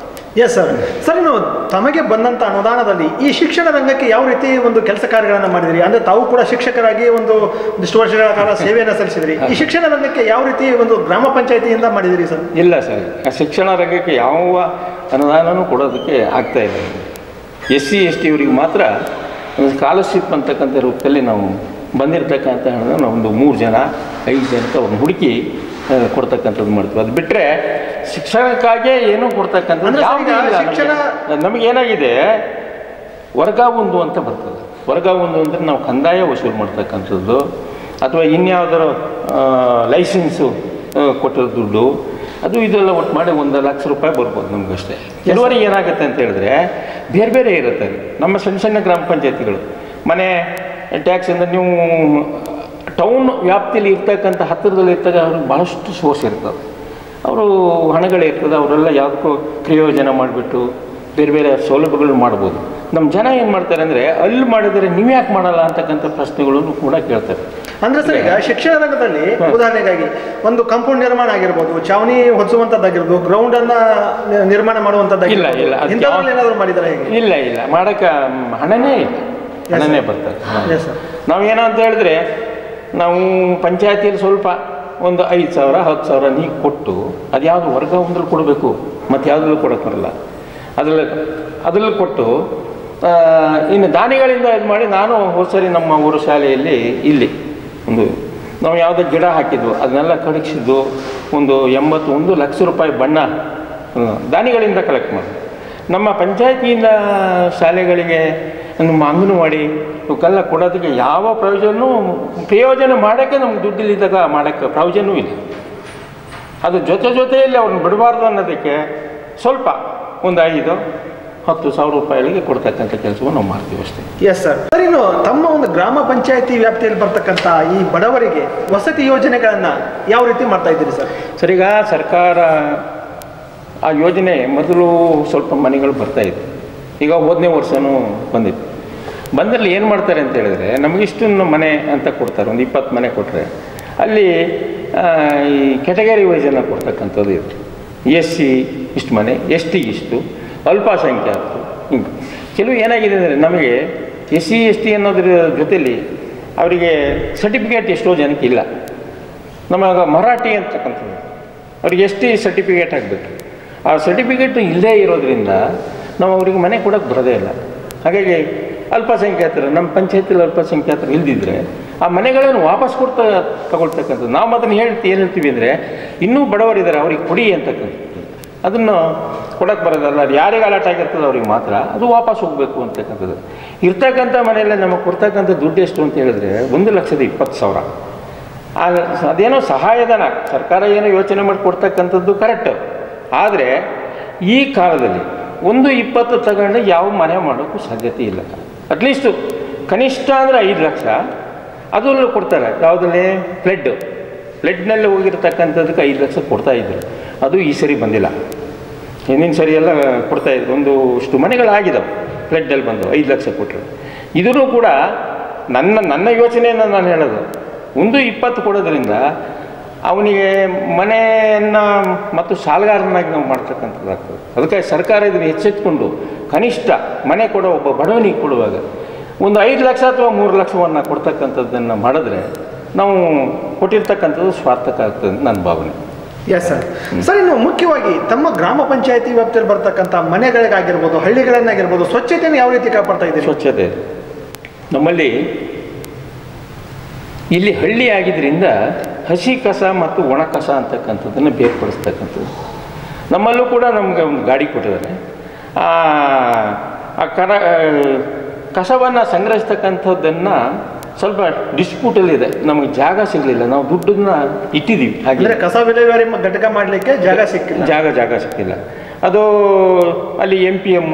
Speaker 1: Yes sir. ಸರ್, ಇನ್ನು ತಮಗೆ ಬಂದಂಥ ಅನುದಾನದಲ್ಲಿ ಈ ಶಿಕ್ಷಣ ರಂಗಕ್ಕೆ ಯಾವ ರೀತಿ ಒಂದು ಕೆಲಸ ಕಾರ್ಯಗಳನ್ನು ಮಾಡಿದಿರಿ? ಅಂದರೆ ತಾವು ಕೂಡ ಶಿಕ್ಷಕರಾಗಿ ಒಂದಿಷ್ಟು ವರ್ಷಗಳ ಕಾಲ ಸೇವೆಯನ್ನು ಸಲ್ಲಿಸಿದ್ರಿ. ಈ ಶಿಕ್ಷಣ ರಂಗಕ್ಕೆ ಯಾವ ರೀತಿ ಒಂದು ಗ್ರಾಮ ಪಂಚಾಯಿತಿಯಿಂದ ಮಾಡಿದಿರಿ ಸರ್?
Speaker 2: ಇಲ್ಲ ಸರ್, ಶಿಕ್ಷಣ ರಂಗಕ್ಕೆ ಯಾವ ಅನುದಾನವೂ ಕೊಡೋದಕ್ಕೆ ಆಗ್ತಾ ಇಲ್ಲ. SC ST ಇವರಿಗೆ ಮಾತ್ರ ಒಂದು ಸ್ಕಾಲರ್ಶಿಪ್ ಅಂತಕ್ಕಂಥ ರೂಪದಲ್ಲಿ ನಾವು ಬಂದಿರತಕ್ಕಂಥ ಹಣನ ಒಂದು 3 ಜನ 5 ಜನಕ್ಕೆ ಅವ್ರನ್ನ ಹುಡುಕಿ ಕೊಡ್ತಕ್ಕಂಥದ್ದು ಮಾಡ್ತೀವಿ. ಅದು ಬಿಟ್ಟರೆ ಶಿಕ್ಷಣಕ್ಕಾಗಿ ಏನೂ ಕೊಡ್ತಕ್ಕಂಥದ್ದು ನಮಗೇನಾಗಿದೆ, ವರ್ಗ 1 ಅಂತ ಬರ್ತದೆ. ವರ್ಗ 1 ಅಂದರೆ ನಾವು ಕಂದಾಯ ವಸೂಲು ಮಾಡ್ತಕ್ಕಂಥದ್ದು, ಅಥವಾ ಇನ್ಯಾವುದಾರು ಲೈಸೆನ್ಸು ಕೊಟ್ಟಿರೋ ದುಡ್ಡು, ಅದು ಇದೆಲ್ಲ ಒಟ್ಟು ಮಾಡಿ 1 ಲಕ್ಷ ರೂಪಾಯಿ ಬರ್ಬೋದು ನಮಗಷ್ಟೇ. ಕೆಲವರಿಗೆ ಏನಾಗುತ್ತೆ ಅಂತ ಹೇಳಿದ್ರೆ ಬೇರೆ ಬೇರೆ ಇರುತ್ತೆ. ನಮ್ಮ ಸಣ್ಣ ಗ್ರಾಮ ಪಂಚಾಯತಿಗಳು ಮನೆ ಟ್ಯಾಕ್ಸಿಂದ ನೀವು ಟೌನ್ ವ್ಯಾಪ್ತಿಯಲ್ಲಿ ಇರ್ತಕ್ಕಂಥ ಹತ್ತಿರದಲ್ಲಿ ಇರ್ತಕ್ಕ ಅವ್ರಿಗೆ ಭಾಳಷ್ಟು ಸೋರ್ಸ್ ಇರ್ತದೆ, ಅವರು ಹಣಗಳಿರ್ತದೆ, ಅವರೆಲ್ಲ ಯಾವುದಕ್ಕೂ ಪ್ರಯೋಜನ ಮಾಡಿಬಿಟ್ಟು ಬೇರೆ ಬೇರೆ ಸೌಲಭ್ಯಗಳು ಮಾಡ್ಬೋದು. ನಮ್ಮ ಜನ ಏನು ಮಾಡ್ತಾರೆ ಅಂದರೆ, ಅಲ್ಲಿ ಮಾಡಿದರೆ ನೀವು ಯಾಕೆ ಮಾಡಲ್ಲ ಅಂತಕ್ಕಂಥ ಪ್ರಶ್ನೆಗಳನ್ನು ಕೂಡ ಕೇಳ್ತಾರೆ.
Speaker 1: ಅಂದರೆ ಸರ್, ಈಗ ಶಿಕ್ಷಣ ರಂಗದಲ್ಲಿ ಉದಾಹರಣೆಗಾಗಿ ಒಂದು ಕಾಂಪೌಂಡ್ ನಿರ್ಮಾಣ ಆಗಿರ್ಬೋದು, ಚಾವಣಿ ಹೊದಿಸುವಂಥದ್ದಾಗಿರ್ಬೋದು, ಗ್ರೌಂಡನ್ನು ನಿರ್ಮಾಣ ಮಾಡುವಂಥದ್ದಾಗಿಲ್ಲ, ಏನಾದರೂ ಮಾಡಿದ್ದಾರೆ?
Speaker 2: ಇಲ್ಲ ಇಲ್ಲ, ಮಾಡೋಕ್ಕೆ ಹಣನೇ ಇಲ್ಲ, ಹಣನೇ ಬರ್ತದೆ. ನಾವೇನೋ ಅಂತ ಹೇಳಿದ್ರೆ, ನಾವು ಪಂಚಾಯತಿಯಲ್ಲಿ ಸ್ವಲ್ಪ ಒಂದು 5,000 10,000 ನೀರು ಕೊಟ್ಟು ಅದು ಯಾವುದು ವರ್ಗ 1ರಲ್ಲಿ ಕೊಡಬೇಕು, ಮತ್ತು ಯಾವುದ್ರಲ್ಲೂ ಕೊಡೋಕ್ಕೆ ಬರಲ್ಲ. ಅದರಲ್ಲಿ ಕೊಟ್ಟು ಇನ್ನು ದಾನಿಗಳಿಂದ ಇದು ಮಾಡಿ, ನಾನು ಹೋದ್ಸರಿ ನಮ್ಮ ಊರು ಶಾಲೆಯಲ್ಲಿ ಇಲ್ಲಿ ನಾವು ಯಾವುದೋ ಗಿಡ ಹಾಕಿದ್ವು, ಅದನ್ನೆಲ್ಲ ಕಳಗಿಸಿದ್ದು ಒಂದು 81 ಲಕ್ಷ ರೂಪಾಯಿ ಬಣ್ಣ ದಾನಿಗಳಿಂದ ಕಲೆಕ್ಟ್ ಮಾಡಿ ನಮ್ಮ ಪಂಚಾಯತಿಯಿಂದ ಶಾಲೆಗಳಿಗೆ ನಮ್ಮ ಅಂಗನವಾಡಿ ಇವಕ್ಕೆಲ್ಲ ಕೊಡೋದಕ್ಕೆ ಯಾವ ಪ್ರಯೋಜನ ಮಾಡೋಕ್ಕೆ ನಮ್ಗೆ ದುಡ್ಡಿಲ್ಲಿದ್ದಾಗ ಮಾಡೋಕ್ಕೆ ಪ್ರಯೋಜನವೂ ಇಲ್ಲ. ಅದು ಜೊತೆಯಲ್ಲಿ ಅವ್ರನ್ನ ಬಿಡಬಾರ್ದು ಅನ್ನೋದಕ್ಕೆ ಸ್ವಲ್ಪ ಒಂದು 5-10,000 ರೂಪಾಯಿಗಳಿಗೆ ಕೊಡ್ತಕ್ಕಂಥ ಕೆಲಸವನ್ನು ನಾವು ಮಾಡ್ತೀವಿ ಅಷ್ಟೇ.
Speaker 1: Yes sir. ಸರ್, ಇನ್ನು ತಮ್ಮ ಒಂದು ಗ್ರಾಮ ಪಂಚಾಯತಿ ವ್ಯಾಪ್ತಿಯಲ್ಲಿ ಬರ್ತಕ್ಕಂಥ ಈ ಬಡವರಿಗೆ ವಸತಿ ಯೋಜನೆಗಳನ್ನು ಯಾವ ರೀತಿ ಮಾಡ್ತಾ ಇದ್ದೀರಿ ಸರ್?
Speaker 2: ಸರ್, ಈಗ ಸರ್ಕಾರ ಆ ಯೋಜನೆ ಮೊದಲು ಸ್ವಲ್ಪ ಮನೆಗಳು ಬರ್ತಾಯಿತ್ತು, ಈಗ 5ನೇ ವರ್ಷವೂ ಬಂದಿತ್ತು. ಬಂದಲ್ಲಿ ಏನು ಮಾಡ್ತಾರೆ ಅಂತ ಹೇಳಿದ್ರೆ ನಮಗಿಷ್ಟು ಮನೆ ಅಂತ ಕೊಡ್ತಾರೆ, ಒಂದು 20 ಮನೆ ಕೊಟ್ಟರೆ ಅಲ್ಲಿ ಈ ಕೆಟಗರಿ ವೈಸನ್ನು ಕೊಡ್ತಕ್ಕಂಥದ್ದು ಇದೆ. SC ಇಷ್ಟು ಮನೆ, ST ಇಷ್ಟು, ಅಲ್ಪಸಂಖ್ಯಾತರು ಹಿಂಗೆ. ಕೆಲವು ಏನಾಗಿದೆ ಅಂದರೆ ನಮಗೆ SC ST ಅನ್ನೋದ್ರ ಜೊತೆಯಲ್ಲಿ ಅವರಿಗೆ ಸರ್ಟಿಫಿಕೇಟ್ ಎಷ್ಟೋ ಜನಕ್ಕೆ ಇಲ್ಲ. ನಮಗೆ ಮರಾಠಿ ಅಂತಕ್ಕಂಥದ್ದು ಅವ್ರಿಗೆ ST ಸರ್ಟಿಫಿಕೇಟ್ ಆಗಬೇಕು. ಆ ಸರ್ಟಿಫಿಕೇಟ್ ಇಲ್ಲದೇ ಇರೋದ್ರಿಂದ ನಾವು ಅವ್ರಿಗೆ ಮನೆ ಕೊಡೋಕ್ಕೆ ಬರೋದೇ ಇಲ್ಲ. ಹಾಗಾಗಿ ಅಲ್ಪಸಂಖ್ಯಾತರು, ನಮ್ಮ ಪಂಚಾಯತಿಲಿ ಅಲ್ಪಸಂಖ್ಯಾತರು ಇಲ್ದಿದ್ರೆ ಆ ಮನೆಗಳನ್ನು ವಾಪಸ್ ತಗೊಳ್ತಕ್ಕಂಥದ್ದು. ನಾವು ಅದನ್ನು ಏನು ಹೇಳ್ತೀವಿ ಅಂದರೆ ಇನ್ನೂ ಬಡವರಿದ್ದಾರೆ ಅವ್ರಿಗೆ ಕೊಡಿ ಅಂತಕ್ಕಂಥದ್ದು. ಅದನ್ನು ಕೊಡೋಕ್ಕೆ ಬರೋದಲ್ಲ, ಅದು ಯಾರಿಗೆ ಅಲಾಟ್ ಆಗಿರ್ತದೆ ಅವ್ರಿಗೆ ಮಾತ್ರ ಅದು ವಾಪಸ್ ಹೋಗಬೇಕು ಅಂತಕ್ಕಂಥದ್ದು. ಇರ್ತಕ್ಕಂಥ ಮನೆಯಲ್ಲೇ ನಮಗೆ ಕೊಡ್ತಕ್ಕಂಥ ದುಡ್ಡು ಎಷ್ಟು ಅಂತ ಹೇಳಿದ್ರೆ 1,20,000. ಅದೇನೋ ಸಹಾಯಧನ ಸರ್ಕಾರ ಏನೋ ಯೋಚನೆ ಮಾಡಿ ಕೊಡ್ತಕ್ಕಂಥದ್ದು ಕರೆಕ್ಟ್. ಆದರೆ ಈ ಕಾಲದಲ್ಲಿ 1,20,000 ತಗೊಂಡು ಯಾವ ಮನೆ ಮಾಡೋಕ್ಕೂ ಸಾಧ್ಯತೆ ಇಲ್ಲ. ಅಟ್ಲೀಸ್ಟು ಕನಿಷ್ಠ ಅಂದರೆ 5 ಲಕ್ಷ ಅದರಲ್ಲೂ ಕೊಡ್ತಾರೆ. ಯಾವುದರಲ್ಲಿ ಫ್ಲಡ್ನಲ್ಲಿ ಹೋಗಿರ್ತಕ್ಕಂಥದ್ದಕ್ಕೆ 5 ಲಕ್ಷ ಕೊಡ್ತಾಯಿದ್ರು. ಅದು ಈ ಸರಿ ಬಂದಿಲ್ಲ, ಹಿಂದಿನ ಸರಿ ಎಲ್ಲ ಕೊಡ್ತಾಯಿದ್ರು. ಒಂದಷ್ಟು ಮನೆಗಳಾಗಿದ್ದಾವೆ ಫ್ಲಡ್ಡಲ್ಲಿ ಬಂದು 5 ಲಕ್ಷ ಕೊಟ್ಟರು. ಇದೂ ಕೂಡ ನನ್ನ ಯೋಚನೆಯನ್ನು ನಾನು ಹೇಳೋದು, 1,20,000 ಕೊಡೋದ್ರಿಂದ ಅವನಿಗೆ ಮನೆಯನ್ನು ಮತ್ತು ಸಾಲಗಾರನಾಗಿ ನಾವು ಮಾಡ್ತಕ್ಕಂಥದ್ದಾಗ್ತದೆ. ಅದಕ್ಕೆ ಸರ್ಕಾರ ಇದನ್ನು ಎಚ್ಚೆತ್ಕೊಂಡು ಕನಿಷ್ಠ ಮನೆ ಕೊಡೋ ಒಬ್ಬ ಬಡವನಿಗೆ ಕೊಡುವಾಗ ಒಂದು 5 ಲಕ್ಷ ಅಥವಾ 3 ಲಕ್ಷವನ್ನು ಕೊಡ್ತಕ್ಕಂಥದ್ದನ್ನು ಮಾಡಿದ್ರೆ ನಾವು ಕೊಟ್ಟಿರ್ತಕ್ಕಂಥದ್ದು ಸ್ವಾರ್ಥಕ ಆಗ್ತದೆ ನನ್ನ ಭಾವನೆ.
Speaker 1: Yes sir. ಸರ್, ಇನ್ನು ಮುಖ್ಯವಾಗಿ ತಮ್ಮ ಗ್ರಾಮ ಪಂಚಾಯತಿ ವ್ಯಾಪ್ತಿಯಲ್ಲಿ ಬರ್ತಕ್ಕಂಥ ಮನೆಗಳಿಗಾಗಿರ್ಬೋದು, ಹಳ್ಳಿಗಳನ್ನಾಗಿರ್ಬೋದು, ಸ್ವಚ್ಛತೆಯನ್ನು ಯಾವ ರೀತಿ ಕಾಪಾಡ್ತಾ ಇದ್ದೀರಿ?
Speaker 2: ಸ್ವಚ್ಛತೆ ನಮ್ಮಲ್ಲಿ ಇಲ್ಲಿ ಹಳ್ಳಿ ಆಗಿದ್ದರಿಂದ ಹಸಿ ಕಸ ಮತ್ತು ಒಣ ಕಸ ಅಂತಕ್ಕಂಥದ್ದನ್ನು ಬೇರ್ಪಡಿಸ್ತಕ್ಕಂಥದ್ದು. ನಮ್ಮಲ್ಲೂ ಕೂಡ ನಮಗೆ ಒಂದು ಗಾಡಿ ಕೊಟ್ಟಿದ್ದಾರೆ. ಆ ಕಸವನ್ನು ಸಂಗ್ರಹಿಸ್ತಕ್ಕಂಥದ್ದನ್ನು ಸ್ವಲ್ಪ ಡಿಸ್ಪ್ಯೂಟಲ್ಲಿದೆ, ನಮಗೆ ಜಾಗ ಸಿಗಲಿಲ್ಲ. ನಾವು ದುಡ್ಡನ್ನ ಇಟ್ಟಿದ್ದೀವಿ, ಹಾಗೆ
Speaker 1: ಕಸ ವಿಲೇವಾರಿ ಘಟಕ ಮಾಡಲಿಕ್ಕೆ ಜಾಗ
Speaker 2: ಸಿಕ್ಕಿಲ್ಲ. ಅದು ಅಲ್ಲಿ MPM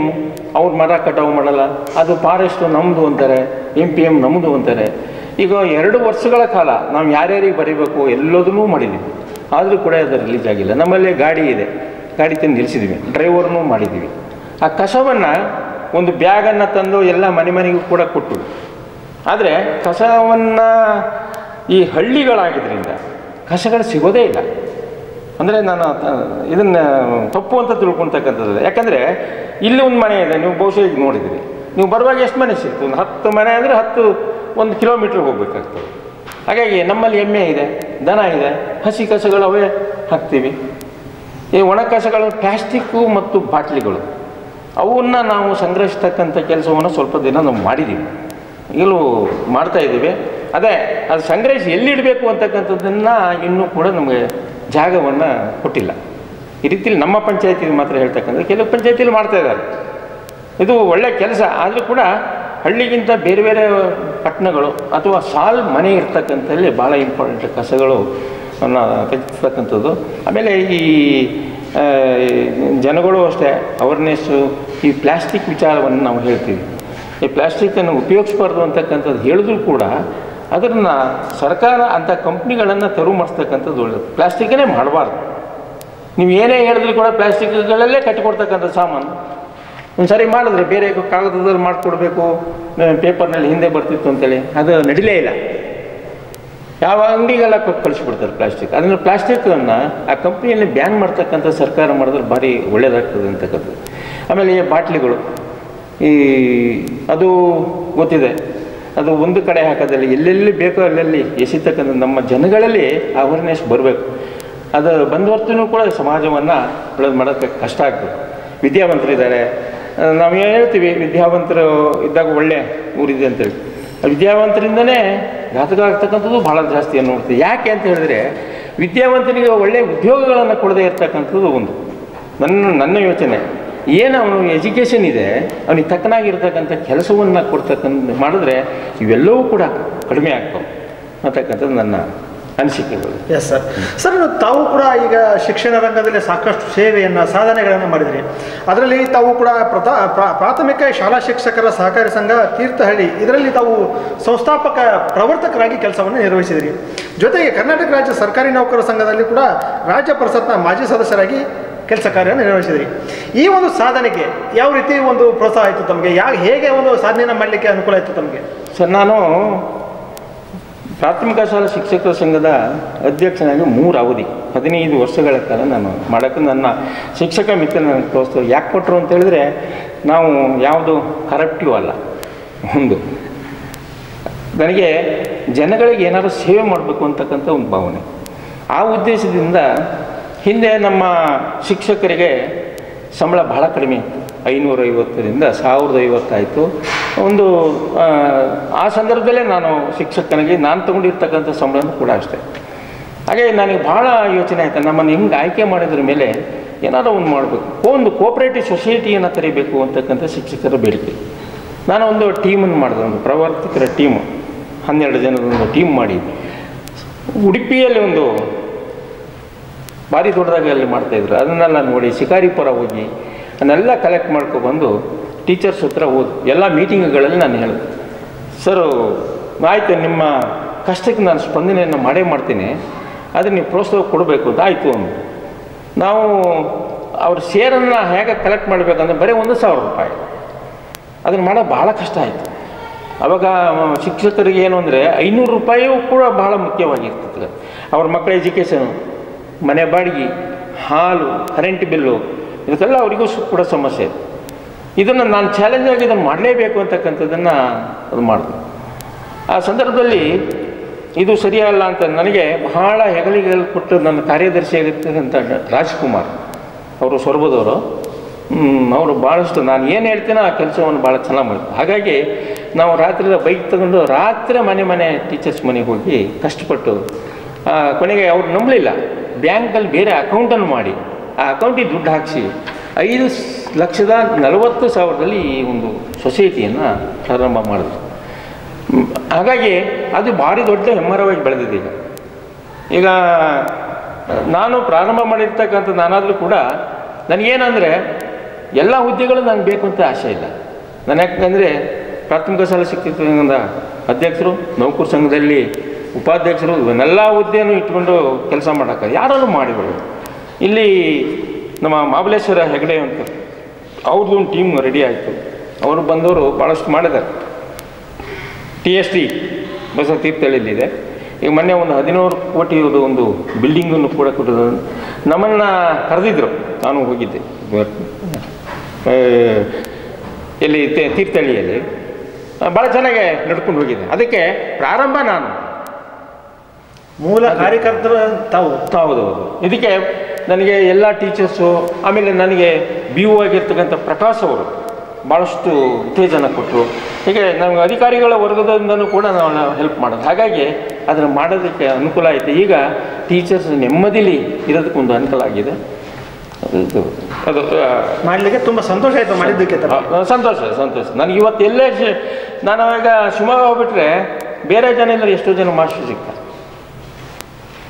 Speaker 2: ಅವ್ರ ಮರ ಕಟಾವು ಮಾಡಲ್ಲ, ಅದು ಫಾರೆಸ್ಟು ನಮ್ಮದು ಅಂತಾರೆ, MPM ನಮ್ಮದು ಅಂತಾರೆ. ಈಗ 2 ವರ್ಷಗಳ ಕಾಲ ನಾವು ಯಾರ್ಯಾರಿಗೆ ಬರೀಬೇಕು ಎಲ್ಲದನ್ನೂ ಮಾಡಿದ್ದೀವಿ, ಆದರೂ ಕೂಡ ಅದು ರಿಲೀಸ್ ಆಗಿಲ್ಲ. ನಮ್ಮಲ್ಲಿ ಗಾಡಿ ಇದೆ, ಗಾಡಿ ತಂದು ನಿಲ್ಲಿಸಿದ್ವಿ, ಡ್ರೈವರ್ನೂ ಮಾಡಿದ್ದೀವಿ. ಆ ಕಸವನ್ನು ಒಂದು ಬ್ಯಾಗನ್ನು ತಂದು ಎಲ್ಲ ಮನೆಗೂ ಕೂಡ ಕೊಟ್ಟು, ಆದರೆ ಕಸವನ್ನು ಈ ಹಳ್ಳಿಗಳಾಗಿದ್ದರಿಂದ ಕಸಗಳು ಸಿಗೋದೇ ಇಲ್ಲ. ಅಂದರೆ ನಾನು ಇದನ್ನು ತಪ್ಪು ಅಂತ ತಿಳ್ಕೊಳ್ತಕ್ಕಂಥದ್ದು. ಯಾಕಂದರೆ ಇಲ್ಲಿ ಒಂದು ಮನೆ ಇದೆ, ನೀವು ಬಹುಶಃ ಈಗ ನೋಡಿದ್ದೀರಿ, ನೀವು ಬರುವಾಗ ಎಷ್ಟು ಮನೆ ಸಿಗ್ತು? ಒಂದು 10 ಮನೆ ಅಂದರೆ 1 ಕಿಲೋಮೀಟ್ರ್ ಹೋಗ್ಬೇಕಾಗ್ತದೆ. ಹಾಗಾಗಿ ನಮ್ಮಲ್ಲಿ ಎಮ್ಮೆ ಇದೆ, ದನ ಇದೆ, ಹಸಿ ಕಸಗಳು ಅವೇ ಹಾಕ್ತೀವಿ. ಈ ಒಣ ಕಸಗಳು ಪ್ಲಾಸ್ಟಿಕ್ಕು ಮತ್ತು ಬಾಟ್ಲಿಗಳು ಅವನ್ನು ನಾವು ಸಂಗ್ರಹಿಸ್ತಕ್ಕಂಥ ಕೆಲಸವನ್ನು ಸ್ವಲ್ಪ ದಿನ ನಾವು ಮಾಡಿದ್ದೀವಿ, ಈಗಲೂ ಮಾಡ್ತಾಯಿದ್ದೀವಿ. ಅದೇ ಅದು ಸಂಗ್ರಹಿಸಿ ಎಲ್ಲಿಡಬೇಕು ಅಂತಕ್ಕಂಥದ್ದನ್ನು ಇನ್ನೂ ಕೂಡ ನಮಗೆ ಜಾಗವನ್ನು ಕೊಟ್ಟಿಲ್ಲ. ಈ ರೀತಿಯಲ್ಲಿ ನಮ್ಮ ಪಂಚಾಯತಿಗೆ ಮಾತ್ರ ಹೇಳ್ತಕ್ಕಂಥ, ಕೆಲವು ಪಂಚಾಯತಿಯಲ್ಲಿ ಮಾಡ್ತಾಯಿದ್ದಾರೆ. ಇದು ಒಳ್ಳೆಯ ಕೆಲಸ. ಆದರೂ ಕೂಡ ಹಳ್ಳಿಗಿಂತ ಬೇರೆ ಬೇರೆ ಪಟ್ಟಣಗಳು ಅಥವಾ ಮನೆ ಇರ್ತಕ್ಕಂಥಲ್ಲಿ ಭಾಳ ಇಂಪಾರ್ಟೆಂಟ್ ಕಸಗಳು ತೆಗೆಸ್ತಕ್ಕಂಥದ್ದು. ಆಮೇಲೆ ಈ ಜನಗಳು ಅಷ್ಟೇ ಅವೇರ್ನೆಸ್ಸು, ಈ ಪ್ಲಾಸ್ಟಿಕ್ ವಿಚಾರವನ್ನು ನಾವು ಹೇಳ್ತೀವಿ. ಈ ಪ್ಲಾಸ್ಟಿಕ್ಕನ್ನು ಉಪಯೋಗಿಸ್ಬಾರ್ದು ಅಂತಕ್ಕಂಥದ್ದು ಹೇಳಿದ್ರು ಕೂಡ ಅದನ್ನು ಸರ್ಕಾರ ಅಂಥ ಕಂಪ್ನಿಗಳನ್ನು ತೆರವು ಮಾಡಿಸ್ತಕ್ಕಂಥದ್ದು ಒಳ್ಳೆಯದು. ಪ್ಲಾಸ್ಟಿಕ್ಕನ್ನೇ ಮಾಡಬಾರ್ದು. ನೀವು ಏನೇ ಹೇಳಿದ್ರು ಕೂಡ ಪ್ಲಾಸ್ಟಿಕ್ಗಳಲ್ಲೇ ಕಟ್ಟಿಕೊಡ್ತಕ್ಕಂಥ ಸಾಮಾನು ಒಂದು ಸಾರಿ ಮಾಡಿದ್ರೆ ಬೇರೆ ಕಾಗದದಲ್ಲಿ ಮಾಡಿಕೊಡ್ಬೇಕು, ಪೇಪರ್ನಲ್ಲಿ ಹಿಂದೆ ಬರ್ತಿತ್ತು ಅಂತೇಳಿ ಅದು ನಡಿಲೇ ಇಲ್ಲ. ಯಾವ ಅಂಗಡಿಗೆಲ್ಲ ಕಳಿಸ್ಬಿಡ್ತಾರೆ ಪ್ಲಾಸ್ಟಿಕ್. ಅದನ್ನು ಪ್ಲಾಸ್ಟಿಕ್ಕನ್ನು ಆ ಕಂಪ್ನಿಯಲ್ಲಿ ಬ್ಯಾನ್ ಮಾಡ್ತಕ್ಕಂಥ ಸರ್ಕಾರ ಮಾಡಿದ್ರೆ ಭಾರಿ ಒಳ್ಳೆಯದಾಗ್ತದೆ ಅಂತಕ್ಕಂಥದ್ದು. ಆಮೇಲೆ ಈ ಬಾಟ್ಲಿಗಳು, ಅದು ಗೊತ್ತಿದೆ, ಅದು ಒಂದು ಕಡೆ ಹಾಕೋದಲ್ಲಿ ಎಲ್ಲೆಲ್ಲಿ ಬೇಕೋ ಅಲ್ಲೆಲ್ಲಿ ಎಸಿತಕ್ಕಂಥ ನಮ್ಮ ಜನಗಳಲ್ಲಿ ಅವೇರ್ನೆಸ್ ಬರಬೇಕು. ಅದು ಬಂದವರ್ತೂ ಕೂಡ ಸಮಾಜವನ್ನು ಒಳ್ಳೇದು ಮಾಡೋಕ್ಕೆ ಕಷ್ಟ ಆಗ್ತದೆ. ವಿದ್ಯಾವಂತರಿದ್ದಾರೆ, ನಾವು ಹೇಳ್ತೀವಿ ವಿದ್ಯಾವಂತರು ಇದ್ದಾಗ ಒಳ್ಳೆ ಊರಿದೆ ಅಂತೇಳಿ. ವಿದ್ಯಾವಂತರಿಂದನೇ ಘಾತಕ ಆಗ್ತಕ್ಕಂಥದ್ದು ಭಾಳ ಜಾಸ್ತಿ ನೋಡ್ತೀವಿ. ಯಾಕೆ ಅಂತ ಹೇಳಿದ್ರೆ ವಿದ್ಯಾವಂತನಿಗೆ ಒಳ್ಳೆಯ ಉದ್ಯೋಗಗಳನ್ನು ಕೊಡದೇ ಇರ್ತಕ್ಕಂಥದ್ದು ಒಂದು ನನ್ನ ಯೋಚನೆ. ಏನು ಅವನು ಎಜುಕೇಷನ್ ಇದೆ ಅವನಿಗೆ ತಕ್ಕನಾಗಿರ್ತಕ್ಕಂಥ ಕೆಲಸವನ್ನು ಕೊಡ್ತಕ್ಕಂಥ ಮಾಡಿದ್ರೆ ಇವೆಲ್ಲವೂ ಕೂಡ ಕಡಿಮೆ ಆಗ್ತವೆ ಅಂತಕ್ಕಂಥದ್ದು ನನ್ನ ಅನಿಸಿಕೆಗಳು.
Speaker 1: Yes sir. ಸರ್, ತಾವು ಕೂಡ ಈಗ ಶಿಕ್ಷಣ ರಂಗದಲ್ಲಿ ಸಾಕಷ್ಟು ಸೇವೆಯನ್ನು ಸಾಧನೆಗಳನ್ನು ಮಾಡಿದ್ರಿ. ಅದರಲ್ಲಿ ತಾವು ಕೂಡ ಪ್ರಾಥಮಿಕ ಶಾಲಾ ಶಿಕ್ಷಕರ ಸಹಕಾರಿ ಸಂಘ ತೀರ್ಥಹಳ್ಳಿ ಇದರಲ್ಲಿ ತಾವು ಸಂಸ್ಥಾಪಕ ಪ್ರವರ್ತಕರಾಗಿ ಕೆಲಸವನ್ನು ನಿರ್ವಹಿಸಿದ್ರಿ. ಜೊತೆಗೆ ಕರ್ನಾಟಕ ರಾಜ್ಯ ಸರ್ಕಾರಿ ನೌಕರರ ಸಂಘದಲ್ಲಿ ಕೂಡ ರಾಜ್ಯ ಪರಿಷತ್ನ ಮಾಜಿ ಸದಸ್ಯರಾಗಿ ಕೆಲಸ ಕಾರ್ಯ ನಿರ್ವಹಿಸಿದ್ರಿ. ಈ ಒಂದು ಸಾಧನೆಗೆ ಯಾವ ರೀತಿ ಒಂದು ಪ್ರೋತ್ಸಾಹ ಆಯಿತು ತಮಗೆ? ಹೇಗೆ ಒಂದು ಸಾಧನೆಯನ್ನು ಮಾಡಲಿಕ್ಕೆ ಅನುಕೂಲ ಆಯಿತು ತಮಗೆ?
Speaker 2: ಸರ್, ನಾನು ಪ್ರಾಥಮಿಕ ಶಾಲಾ ಶಿಕ್ಷಕರ ಸಂಘದ ಅಧ್ಯಕ್ಷನಾಗಿ 3 ಅವಧಿ 15 ವರ್ಷಗಳ ಕಾಲ ನಾನು ಮಾಡೋಕ್ಕೆ ನನ್ನ ಶಿಕ್ಷಕ ಮಿತ್ರ ನನಗೆ ಪ್ರೋತ್ಸಾಹ ಯಾಕೆ ಕೊಟ್ಟರು ಅಂತ ಹೇಳಿದ್ರೆ, ನಾವು ಯಾವುದು ಕರಪ್ಟಿವ್ ಅಲ್ಲ. ಒಂದು ನನಗೆ ಜನಗಳಿಗೆ ಏನಾದರೂ ಸೇವೆ ಮಾಡಬೇಕು ಅಂತಕ್ಕಂಥ ಒಂದು ಭಾವನೆ. ಆ ಉದ್ದೇಶದಿಂದ ಹಿಂದೆ ನಮ್ಮ ಶಿಕ್ಷಕರಿಗೆ ಸಂಬಳ ಬಹಳ ಕಡಿಮೆ ಇತ್ತು. 550ರಿಂದ 1050 ಆಯಿತು. ಒಂದು ಆ ಸಂದರ್ಭದಲ್ಲೇ ನಾನು ಶಿಕ್ಷಕನಿಗೆ ನಾನು ತೊಗೊಂಡಿರ್ತಕ್ಕಂಥ ಸಂಬಳನೂ ಕೂಡ ಅಷ್ಟೇ. ಹಾಗೆ ನನಗೆ ಭಾಳ ಯೋಚನೆ ಆಯಿತು, ನಮ್ಮನ್ನು ಹಿಂಗೆ ಆಯ್ಕೆ ಮಾಡಿದ್ರ ಮೇಲೆ ಏನಾದರೂ ಒಂದು ಮಾಡಬೇಕು, ಒಂದು ಕೋಆಪ್ರೇಟಿವ್ ಸೊಸೈಟಿಯನ್ನು ತೆರೀಬೇಕು ಅಂತಕ್ಕಂಥ ಶಿಕ್ಷಕರ ಬೇಡಿಕೆ. ನಾನು ಒಂದು ಟೀಮನ್ನು ಮಾಡಿದೆ, ಒಂದು ಪ್ರವರ್ತಕರ ಟೀಮು, 12 ಜನರೊಂದು ಟೀಮ್ ಮಾಡಿ ಉಡುಪಿಯಲ್ಲಿ ಒಂದು ಭಾರಿ ದೊಡ್ಡದಾಗಿ ಅಲ್ಲಿ ಮಾಡ್ತಾಯಿದ್ರು. ಅದನ್ನೆಲ್ಲ ನೋಡಿ ಶಿಕಾರಿಪುರ ಹೋಗಿ ಅದನ್ನೆಲ್ಲ ಕಲೆಕ್ಟ್ ಮಾಡ್ಕೊಬಂದು ಟೀಚರ್ಸ್ ಹತ್ರ ಹೋದು ಎಲ್ಲ ಮೀಟಿಂಗ್ಗಳಲ್ಲಿ ನಾನು ಹೇಳಿದೆ, ಸರ್ ಆಯಿತು, ನಿಮ್ಮ ಕಷ್ಟಕ್ಕೆ ನಾನು ಸ್ಪಂದನೆಯನ್ನು ಮಾಡೇ ಮಾಡ್ತೀನಿ, ಆದರೆ ನೀವು ಪ್ರೋತ್ಸಾಹ ಕೊಡಬೇಕು ಅಂತ ಆಯಿತು ಅಂದು. ನಾವು ಅವ್ರ ಶೇರನ್ನು ಹೇಗೆ ಕಲೆಕ್ಟ್ ಮಾಡಬೇಕಂದ್ರೆ ಬರೀ 1,000 ರೂಪಾಯಿ. ಅದನ್ನು ಮಾಡೋದು ಭಾಳ ಕಷ್ಟ ಆಯಿತು. ಆವಾಗ ಶಿಕ್ಷಕರಿಗೆ ಏನು ಅಂದರೆ 500 ರೂಪಾಯಿಯೂ ಕೂಡ ಭಾಳ ಮುಖ್ಯವಾಗಿರ್ತದೆ. ಅವ್ರ ಮಕ್ಕಳ ಎಜುಕೇಷನು, ಮನೆ ಬಾಡಿಗೆ, ಹಾಲು, ಕರೆಂಟ್ ಬಿಲ್ಲು, ಇದಕ್ಕೆಲ್ಲ ಅವರಿಗೂ ಕೂಡ ಸಮಸ್ಯೆ ಇದೆ. ಇದನ್ನು ನಾನು ಚಾಲೆಂಜ್ ಆಗಿ ಇದನ್ನು ಮಾಡಲೇಬೇಕು ಅಂತಕ್ಕಂಥದ್ದನ್ನು ಅದು ಮಾಡಿದೆ. ಆ ಸಂದರ್ಭದಲ್ಲಿ ಇದು ಸರಿಯಲ್ಲ ಅಂತ ನನಗೆ ಬಹಳ ಹೆಗಲಿಗೆ ಕೊಟ್ಟು ನನ್ನ ಕಾರ್ಯದರ್ಶಿ ಆಗಿರ್ತಕ್ಕಂಥ ರಾಜ್ಕುಮಾರ್ ಅವರು ಸೊರಬದವರು, ಅವರು ಭಾಳಷ್ಟು ನಾನು ಏನು ಹೇಳ್ತೀನೋ ಆ ಕೆಲಸವನ್ನು ಭಾಳ ಚೆನ್ನಾಗಿ ಮಾಡ್ತಾರೆ. ಹಾಗಾಗಿ ನಾವು ರಾತ್ರಿ ಬೈಕ್ ತಗೊಂಡು ರಾತ್ರಿ ಮನೆ ಟೀಚರ್ಸ್ ಮನೆಗೆ ಹೋಗಿ ಕಷ್ಟಪಟ್ಟು ಕೊನೆಗೆ ಅವ್ರು ನಂಬಲಿಲ್ಲ. ಬ್ಯಾಂಕಲ್ಲಿ ಬೇರೆ ಅಕೌಂಟನ್ನು ಮಾಡಿ ಆ ಅಕೌಂಟಿಗೆ ದುಡ್ಡು ಹಾಕಿಸಿ 5,40,000 ಈ ಒಂದು ಸೊಸೈಟಿಯನ್ನು ಪ್ರಾರಂಭ ಮಾಡಿದ್ರು. ಹಾಗಾಗಿ ಅದು ಭಾರಿ ದೊಡ್ಡ ಹೆಮ್ಮರವಾಗಿ ಬೆಳೆದಿದೆ. ಈಗ ನಾನು ಪ್ರಾರಂಭ ಮಾಡಿರ್ತಕ್ಕಂಥ ನಾನಾದರೂ ಕೂಡ ನನಗೇನಂದರೆ ಎಲ್ಲ ಹುದ್ದೆಗಳು ನನಗೆ ಬೇಕು ಅಂತ ಆಸೆ ಇಲ್ಲ. ನಾನು ಯಾಕಂದರೆ ಪ್ರಾಥಮಿಕ ಶಾಲಾ ಶಿಕ್ಷಕರ ಸಂಘದ ಅಧ್ಯಕ್ಷರು, ನೌಕರ ಸಂಘದಲ್ಲಿ ಉಪಾಧ್ಯಕ್ಷರು, ಇವನ್ನೆಲ್ಲ ಹುದ್ದೆಯನ್ನು ಇಟ್ಕೊಂಡು ಕೆಲಸ ಮಾಡೋಕ್ಕೆ ಯಾರಲ್ಲೂ ಮಾಡಿಬಿಡು. ಇಲ್ಲಿ ನಮ್ಮ ಮಹಾಬಲೇಶ್ವರ ಹೆಗಡೆ ಅಂತ ಅವ್ರದ್ದು ಒಂದು ಟೀಮ್ ರೆಡಿ ಆಯಿತು. ಅವರು ಬಂದವರು ಭಾಳಷ್ಟು ಮಾಡಿದ್ದಾರೆ. TST ಬಸ ತೀರ್ಥಹಳ್ಳಿಯಲ್ಲಿದೆ. ಈಗ ಮೊನ್ನೆ ಒಂದು 14 ಕೋಟಿಯದು ಒಂದು ಬಿಲ್ಡಿಂಗನ್ನು ಕೂಡ ಕೊಟ್ಟಿದ್ದು. ನಮ್ಮನ್ನು ಕರೆದಿದ್ದರು, ನಾನು ಹೋಗಿದ್ದೆ ಎಲ್ಲಿ ತೀರ್ಥಹಳ್ಳಿಯಲ್ಲಿ. ಭಾಳ ಚೆನ್ನಾಗಿ ನಡ್ಕೊಂಡು ಹೋಗಿದ್ದೆ. ಅದಕ್ಕೆ ಪ್ರಾರಂಭ ನಾನು
Speaker 1: ಮೂಲ ಕಾರ್ಯಕರ್ತರು
Speaker 2: ಹೌದು. ಇದಕ್ಕೆ ನನಗೆ ಎಲ್ಲ ಟೀಚರ್ಸು, ಆಮೇಲೆ ನನಗೆ BO ಆಗಿರ್ತಕ್ಕಂಥ ಪ್ರಕಾಶ್ ಅವರು ಭಾಳಷ್ಟು ಉತ್ತೇಜನ ಕೊಟ್ಟರು. ಹೀಗೆ ನಮಗೆ ಅಧಿಕಾರಿಗಳ ವರ್ಗದಿಂದನೂ ಕೂಡ ನಾವು ಹೆಲ್ಪ್ ಮಾಡೋದು. ಹಾಗಾಗಿ ಅದನ್ನು ಮಾಡೋದಕ್ಕೆ ಅನುಕೂಲ ಆಯಿತು. ಈಗ ಟೀಚರ್ಸ್ ನೆಮ್ಮದಿಲಿ ಇರೋದಕ್ಕೊಂದು ಅನುಕೂಲ ಆಗಿದೆ. ಅದು
Speaker 1: ಮಾಡಲಿಕ್ಕೆ ತುಂಬ ಸಂತೋಷ ಆಯಿತು ಮಾಡಿದ್ದಕ್ಕೆ.
Speaker 2: ಸಂತೋಷ. ನನಗೆ ಇವತ್ತು ಎಲ್ಲೇ ನಾನು ಈಗ ಶಿವಮೊಗ್ಗ ಹೋಗ್ಬಿಟ್ರೆ ಬೇರೆ ಜನ ಇಲ್ಲದ್ರೆ ಎಷ್ಟೋ ಜನ ಮಾಸ್ಟರ್ ಸಿಗ್ತಾರೆ.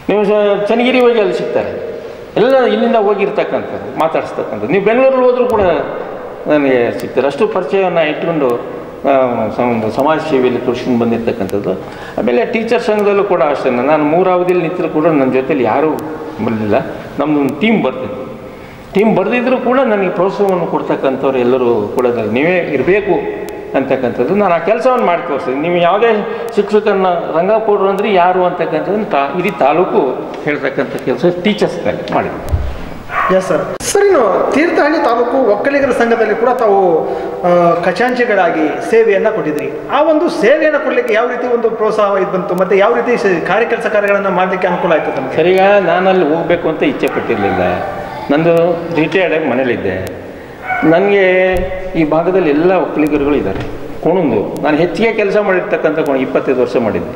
Speaker 2: ನೀವು ಚನ್ನಗಿರಿ ಹೋಗಿ ಅಲ್ಲಿ ಸಿಗ್ತಾರೆ. ಎಲ್ಲ ಇಲ್ಲಿಂದ ಹೋಗಿರ್ತಕ್ಕಂಥದ್ದು ಮಾತಾಡಿಸ್ತಕ್ಕಂಥದ್ದು. ನೀವು ಬೆಂಗಳೂರಲ್ಲಿ ಹೋದರೂ ಕೂಡ ನನಗೆ ಸಿಗ್ತಾರೆ. ಅಷ್ಟು ಪರಿಚಯವನ್ನು ಇಟ್ಕೊಂಡು ಒಂದು ಸಮಾಜ ಸೇವೆಯಲ್ಲಿ ತೋರಿಸ್ಕೊಂಡು ಬಂದಿರ್ತಕ್ಕಂಥದ್ದು. ಆಮೇಲೆ ಟೀಚರ್ ಸಂಘದಲ್ಲೂ ಕೂಡ ಅಷ್ಟೇ. ನಾನು 3 ಅವಧಿಯಲ್ಲಿ ನಿಂತರೂ ಕೂಡ ನನ್ನ ಜೊತೆಲಿ ಯಾರೂ ಬರಲಿಲ್ಲ. ನಮ್ಮದೊಂದು ಟೀಮ್ ಬರ್ತಿತ್ತು. ಟೀಮ್ ಬರೆದಿದ್ದರೂ ಕೂಡ ನನಗೆ ಪ್ರೋತ್ಸಾಹವನ್ನು ಕೊಡ್ತಕ್ಕಂಥವ್ರು ಎಲ್ಲರೂ ಕೂಡ ನೀವೇ ಇರಬೇಕು ಅಂತಕ್ಕಂಥದ್ದು. ನಾನು ಆ ಕೆಲಸವನ್ನು ಮಾಡಿ ತೋರಿಸ್ತೀನಿ. ನೀವು ಯಾವುದೇ ಶಿಕ್ಷಕರನ್ನ ರಂಗಪೌಡರು ಅಂದರೆ ಯಾರು ಅಂತಕ್ಕಂಥದ್ದನ್ನು ಇಡೀ ತಾಲೂಕು ಹೇಳ್ತಕ್ಕಂಥ ಕೆಲಸ ಟೀಚರ್ಸ್ನಲ್ಲಿ ಮಾಡಿದ್ವಿ.
Speaker 1: Yes sir. ಸರ್, ಇನ್ನು ತೀರ್ಥಹಳ್ಳಿ ತಾಲೂಕು ಒಕ್ಕಲಿಗರ ಸಂಘದಲ್ಲಿ ಕೂಡ ತಾವು ಖಜಾಂಚಿಗಳಾಗಿ ಸೇವೆಯನ್ನು ಕೊಟ್ಟಿದ್ರಿ. ಆ ಒಂದು ಸೇವೆಯನ್ನು ಕೊಡಲಿಕ್ಕೆ ಯಾವ ರೀತಿ ಒಂದು ಪ್ರೋತ್ಸಾಹ ಇದು ಬಂತು, ಮತ್ತು ಯಾವ ರೀತಿ ಕೆಲಸ ಕಾರ್ಯಗಳನ್ನು ಮಾಡಲಿಕ್ಕೆ ಅನುಕೂಲ ಆಯಿತು ತಮಗೆ?
Speaker 2: ಸರಿಗ ನಾನು ಅಲ್ಲಿ ಹೋಗಬೇಕು ಅಂತ ಇಚ್ಛೆ ಪಟ್ಟಿರಲಿಲ್ಲ. ನಂದು ರಿಟೈರ್ಡ್ ಆಗಿ ಮನೇಲಿದ್ದೆ. ನನಗೆ ಈ ಭಾಗದಲ್ಲಿ ಎಲ್ಲ ಒಕ್ಕಲಿಗರುಗಳು ಇದ್ದಾರೆ. ಕೋಣಂದು ನಾನು ಹೆಚ್ಚಿಗೆ ಕೆಲಸ ಮಾಡಿರ್ತಕ್ಕಂಥ 25 ವರ್ಷ ಮಾಡಿದ್ದೆ.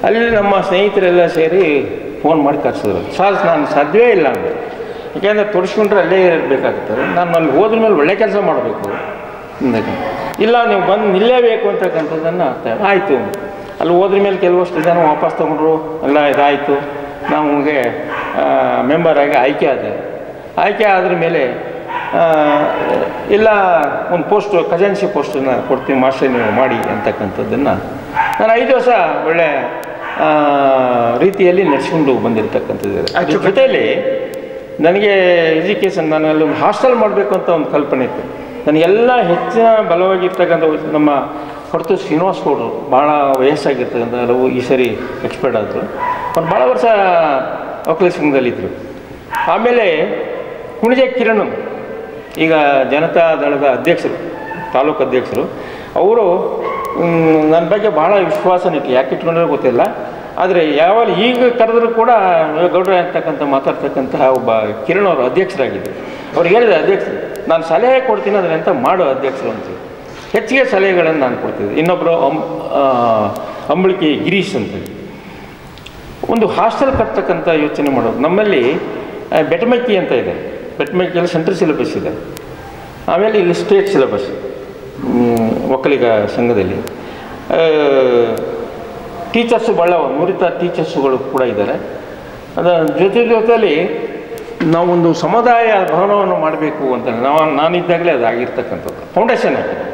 Speaker 2: ಅಲ್ಲಿ ನಮ್ಮ ಸ್ನೇಹಿತರೆಲ್ಲ ಸೇರಿ ಫೋನ್ ಮಾಡಿ ಕರೆಸಿದ್ರು. ನಾನು ಸಾಧ್ಯವೇ ಇಲ್ಲ ಅಂದರೆ, ಯಾಕೆಂದರೆ ತೊಡಸ್ಕೊಂಡ್ರೆ ಅಲ್ಲೇ ಇರಬೇಕಾಗ್ತದೆ. ನಾನು ಅಲ್ಲಿ ಹೋದ್ರ ಮೇಲೆ ಒಳ್ಳೆ ಕೆಲಸ ಮಾಡಬೇಕು. ಇಲ್ಲ, ನೀವು ಬಂದು ನಿಲ್ಲೇಬೇಕು ಅಂತಕ್ಕಂಥದ್ದನ್ನು ಆಯಿತು. ಅಲ್ಲಿ ಹೋದ್ರ ಮೇಲೆ ಕೆಲವಷ್ಟು ಜನ ವಾಪಸ್ ತೊಗೊಂಡ್ರು. ಎಲ್ಲ ಇದಾಯಿತು. ನಮಗೆ ಮೆಂಬರಾಗಿ ಆಯ್ಕೆ ಆದ್ರ ಮೇಲೆ ಇಲ್ಲ ಒಂದು ಪೋಸ್ಟು, ಖಜಾನ್ಸಿ ಪೋಸ್ಟನ್ನು ಕೊಡ್ತೀವಿ ಮಾಸ್ಟರ್ ನೀವು ಮಾಡಿ ಅಂತಕ್ಕಂಥದ್ದನ್ನು ನಾನು 5 ವರ್ಷ ಒಳ್ಳೆ ರೀತಿಯಲ್ಲಿ ನಡೆಸ್ಕೊಂಡು ಬಂದಿರತಕ್ಕಂಥದ್ದು. ಅದ್ರ ಜೊತೆಯಲ್ಲಿ ನನಗೆ ಎಜುಕೇಷನ್ ನಾನು ಅಲ್ಲಿ ಒಂದು ಹಾಸ್ಟೆಲ್ ಮಾಡಬೇಕು ಅಂತ ಒಂದು ಕಲ್ಪನೆ ಇತ್ತು. ನನಗೆಲ್ಲ ಹೆಚ್ಚಿನ ಬಲವಾಗಿರ್ತಕ್ಕಂಥ ನಮ್ಮ ಹೊರತು ಶ್ರೀನಿವಾಸ್ ಗೌಡರು ಭಾಳ ವಯಸ್ಸಾಗಿರ್ತಕ್ಕಂಥ ಹಲವು ಈ ಸರಿ ಎಕ್ಸ್ಪರ್ಟ್ ಆದರು. ಅವ್ರು ಭಾಳ ವರ್ಷ ಒಕ್ಕಲಿಗ ಸಂಘದಲ್ಲಿದ್ದರು. ಆಮೇಲೆ ಹುಣಜೆ ಕಿರಣ್ ಈಗ ಜನತಾ ದಳದ ಅಧ್ಯಕ್ಷರು, ತಾಲೂಕು ಅಧ್ಯಕ್ಷರು, ಅವರು ನನ್ನ ಬಗ್ಗೆ ಭಾಳ ವಿಶ್ವಾಸನಿಟ್ಟು ಯಾಕೆ ಇಟ್ಕೊಂಡ್ರೆ ಗೊತ್ತಿಲ್ಲ. ಆದರೆ ಯಾವಾಗ ಈಗ ಕರೆದರೂ ಕೂಡ ಗೌಡ್ರ ಅಂತಕ್ಕಂಥ ಮಾತಾಡ್ತಕ್ಕಂತಹ ಒಬ್ಬ ಕಿರಣ್ ಅವರು ಅಧ್ಯಕ್ಷರಾಗಿದ್ದರು. ಅವ್ರಿಗೆ ಹೇಳಿದೆ, ಅಧ್ಯಕ್ಷರು ನಾನು ಸಲಹೆ ಕೊಡ್ತೀನಿ ಅದರಂತ ಮಾಡೋ ಅಧ್ಯಕ್ಷರು ಅಂತೇಳಿ ಹೆಚ್ಚಿಗೆ ಸಲಹೆಗಳನ್ನು ನಾನು ಕೊಡ್ತಿದ್ದೆ. ಇನ್ನೊಬ್ಬರು ಅಂಬಳಿಕೆ ಗಿರೀಶ್ ಅಂತೇಳಿ ಒಂದು ಹಾಸ್ಟೆಲ್ ಕಟ್ತಕ್ಕಂಥ ಯೋಚನೆ ಮಾಡೋದು. ನಮ್ಮಲ್ಲಿ ಬೆಟಮಕ್ಕಿ ಅಂತ ಇದೆ, ಬೆಟಮಕ್ಕಿಯಲ್ಲಿ ಸೆಂಟ್ರಲ್ ಸಿಲೆಬಸ್ ಇದೆ. ಆಮೇಲೆ ಇಲ್ಲಿ ಸ್ಟೇಟ್ ಸಿಲೆಬಸ್ ಒಕ್ಕಲಿಗ ಸಂಘದಲ್ಲಿ ಟೀಚರ್ಸು ಭಾಳ ನುರಿತ ಟೀಚರ್ಸುಗಳು ಕೂಡ ಇದ್ದಾರೆ. ಅದರ ಜೊತೆಯಲ್ಲಿ ನಾವೊಂದು ಸಮುದಾಯ ಭವನವನ್ನು ಮಾಡಬೇಕು ಅಂತ ನಾನಿದ್ದಾಗಲೇ ಅದಾಗಿರ್ತಕ್ಕಂಥದ್ದು ಫೌಂಡೇಶನ್ ಹಾಕಿದೆ.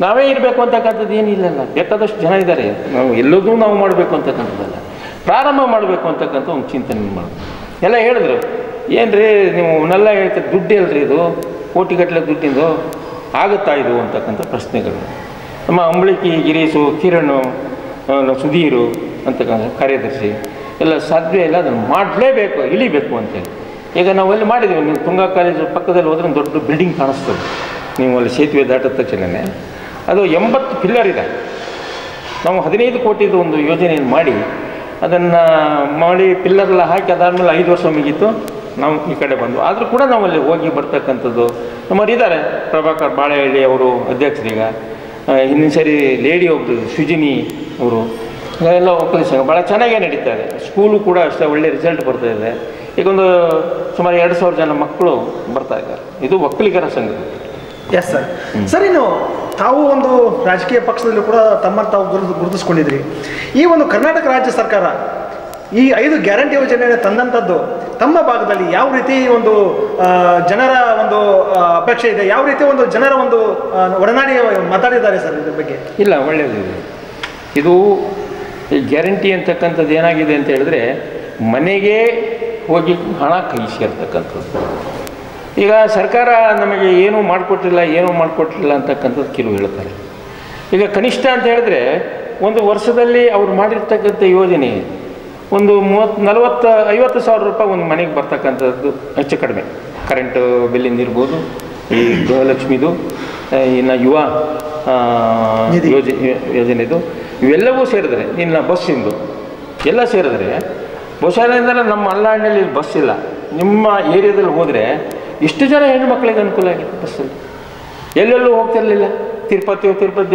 Speaker 2: ನಾವೇ ಇರಬೇಕು ಅಂತಕ್ಕಂಥದ್ದು ಏನಿಲ್ಲಲ್ಲ, ಬೇಕಾದಷ್ಟು ಜನ ಇದ್ದಾರೆ. ನಾವು ಎಲ್ಲದೂ ನಾವು ಮಾಡಬೇಕು ಅಂತಕ್ಕಂಥದ್ದಲ್ಲ, ಪ್ರಾರಂಭ ಮಾಡಬೇಕು ಅಂತಕ್ಕಂಥ ಒಂದು ಚಿಂತನೆ ಮಾಡೋದು. ಎಲ್ಲ ಹೇಳಿದ್ರು, ಏನು ರೀ ನೀವು ಅವನ್ನೆಲ್ಲ ಹೇಳ್ತೀರಿ, ದುಡ್ಡು ಅಲ್ರಿ ಇದು, ಕೋಟಿಗಟ್ಟಲೆ ದುಡ್ಡಿಂದು ಆಗುತ್ತಾ ಇದು ಅಂತಕ್ಕಂಥ ಪ್ರಶ್ನೆಗಳು. ನಮ್ಮ ಅಂಬಳಿಕೆ ಗಿರೀಶು, ಕಿರಣು, ಸುಧೀರು ಅಂತಕ್ಕಂಥ ಕಾರ್ಯದರ್ಶಿ ಎಲ್ಲ ಸಾಧ್ಯ ಇಲ್ಲ, ಅದನ್ನು ಮಾಡಲೇಬೇಕು, ಇಳಿಬೇಕು ಅಂತೇಳಿ. ಈಗ ನಾವು ಅಲ್ಲಿ ಮಾಡಿದ್ದೀವಿ. ನೀವು ತುಂಗಾ ಕಾಲೇಜು ಪಕ್ಕದಲ್ಲಿ ಹೋದ್ರೆ ಒಂದು ದೊಡ್ಡ ಬಿಲ್ಡಿಂಗ್ ಕಾಣಿಸ್ತದೆ. ನೀವು ಅಲ್ಲಿ ಸೇತುವೆ ದಾಟಿದ ತಕ್ಷಣವೇ ಅದು 80 ಪಿಲ್ಲರ್ ಇದೆ. ನಾವು 15 ಕೋಟಿದು ಒಂದು ಯೋಜನೆಯನ್ನು ಮಾಡಿ ಅದನ್ನು ಮಾಡಿ ಪಿಲ್ಲರೆಲ್ಲ ಹಾಕಿ ಅದಾದಮೇಲೆ 5 ವರ್ಷ ಮುಗೀತು. ನಾವು ಈ ಕಡೆ ಬಂದು ಆದರೂ ಕೂಡ ನಾವಲ್ಲಿ ಹೋಗಿ ಬರ್ತಕ್ಕಂಥದ್ದು ನಮ್ಮವ್ರು ಇದ್ದಾರೆ. ಪ್ರಭಾಕರ್ ಬಾಳೆಹಳ್ಳಿ ಅವರು ಅಧ್ಯಕ್ಷರೀಗ, ಹಿಂದಿನ ಸರಿ ಲೇಡಿ ಒಬ್ಬರು ಸುಜಿನಿ ಅವರು, ಎಲ್ಲ ಒಕ್ಕಲಿಗ ಸಂಘ ಭಾಳ ಚೆನ್ನಾಗೇ ನಡೀತಾ ಇದೆ. ಸ್ಕೂಲು ಕೂಡ ಅಷ್ಟೇ ಒಳ್ಳೆ ರಿಸಲ್ಟ್ ಬರ್ತಾಯಿದೆ. ಈಗೊಂದು ಸುಮಾರು 2000 ಜನ ಮಕ್ಕಳು ಬರ್ತಾ ಇದ್ದಾರೆ. ಇದು ಒಕ್ಕಲಿಗರ ಸಂಘ.
Speaker 1: Yes sir. ಸರ್, ಇನ್ನು ತಾವು ಒಂದು ರಾಜಕೀಯ ಪಕ್ಷದಲ್ಲೂ ಕೂಡ ತಮ್ಮನ್ನು ತಾವು ಗುರುತಿಸ್ಕೊಂಡಿದ್ರಿ. ಈ ಒಂದು ಕರ್ನಾಟಕ ರಾಜ್ಯ ಸರ್ಕಾರ ಈ 5 ಗ್ಯಾರಂಟಿ ಯೋಜನೆಯನ್ನು ತಂದಂಥದ್ದು ತಮ್ಮ ಭಾಗದಲ್ಲಿ ಯಾವ ರೀತಿ ಒಂದು ಜನರ ಒಂದು ಅಪೇಕ್ಷೆ ಇದೆ, ಯಾವ ರೀತಿ ಒಂದು ಜನರ ಒಂದು ಒಡನಾಡಿ ಮಾತಾಡಿದ್ದಾರೆ ಸರ್ ಇದ್ರ ಬಗ್ಗೆ? ಇಲ್ಲ,
Speaker 2: ಒಳ್ಳೆಯದಿದೆ. ಇದು ಈ ಗ್ಯಾರಂಟಿ ಅಂತಕ್ಕಂಥದ್ದು ಏನಾಗಿದೆ ಅಂತ ಹೇಳಿದ್ರೆ ಮನೆಗೆ ಹೋಗಿ ಹಣ ಕೈ ಸೇರ್ತಕ್ಕಂಥದ್ದು. ಈಗ ಸರ್ಕಾರ ನಮಗೆ ಏನೂ ಮಾಡಿಕೊಟ್ಟಿಲ್ಲ ಅಂತಕ್ಕಂಥದ್ದು ಕೆಲವು ಹೇಳ್ತಾರೆ. ಈಗ ಕನಿಷ್ಠ ಅಂತ ಹೇಳಿದ್ರೆ ಒಂದು ವರ್ಷದಲ್ಲಿ ಅವ್ರು ಮಾಡಿರ್ತಕ್ಕಂಥ ಯೋಜನೆ ಒಂದು 40-50 ಸಾವಿರ ರೂಪಾಯಿ ಒಂದು ಮನೆಗೆ ಬರ್ತಕ್ಕಂಥದ್ದು ಹೆಚ್ಚು ಕಡಿಮೆ. ಕರೆಂಟು ಬಿಲ್ಲಿಂದ ಇರ್ಬೋದು, ಈ ಗೃಹಲಕ್ಷ್ಮಿದು, ಇನ್ನು ಯುವ ಯೋಜನೆದು, ಇವೆಲ್ಲವೂ ಸೇರಿದ್ರೆ, ಇನ್ನು ಬಸ್ಸಿಂದು ಎಲ್ಲ ಸೇರಿದ್ರೆ ಬಹುಶಃ ನಮ್ಮ ಅಲ್ಲಾಡಿನಲ್ಲಿ ಬಸ್ ಇಲ್ಲ. ನಿಮ್ಮ ಏರಿಯಾದಲ್ಲಿ ಹೋದರೆ ಇಷ್ಟು ಜನ ಹೆಣ್ಣುಮಕ್ಕಳಿಗೆ ಅನುಕೂಲ ಆಗಿದೆ. ಬಸ್ಸಲ್ಲಿ ಎಲ್ಲೆಲ್ಲೂ ಹೋಗ್ತಿರಲಿಲ್ಲ. ತಿರುಪತಿ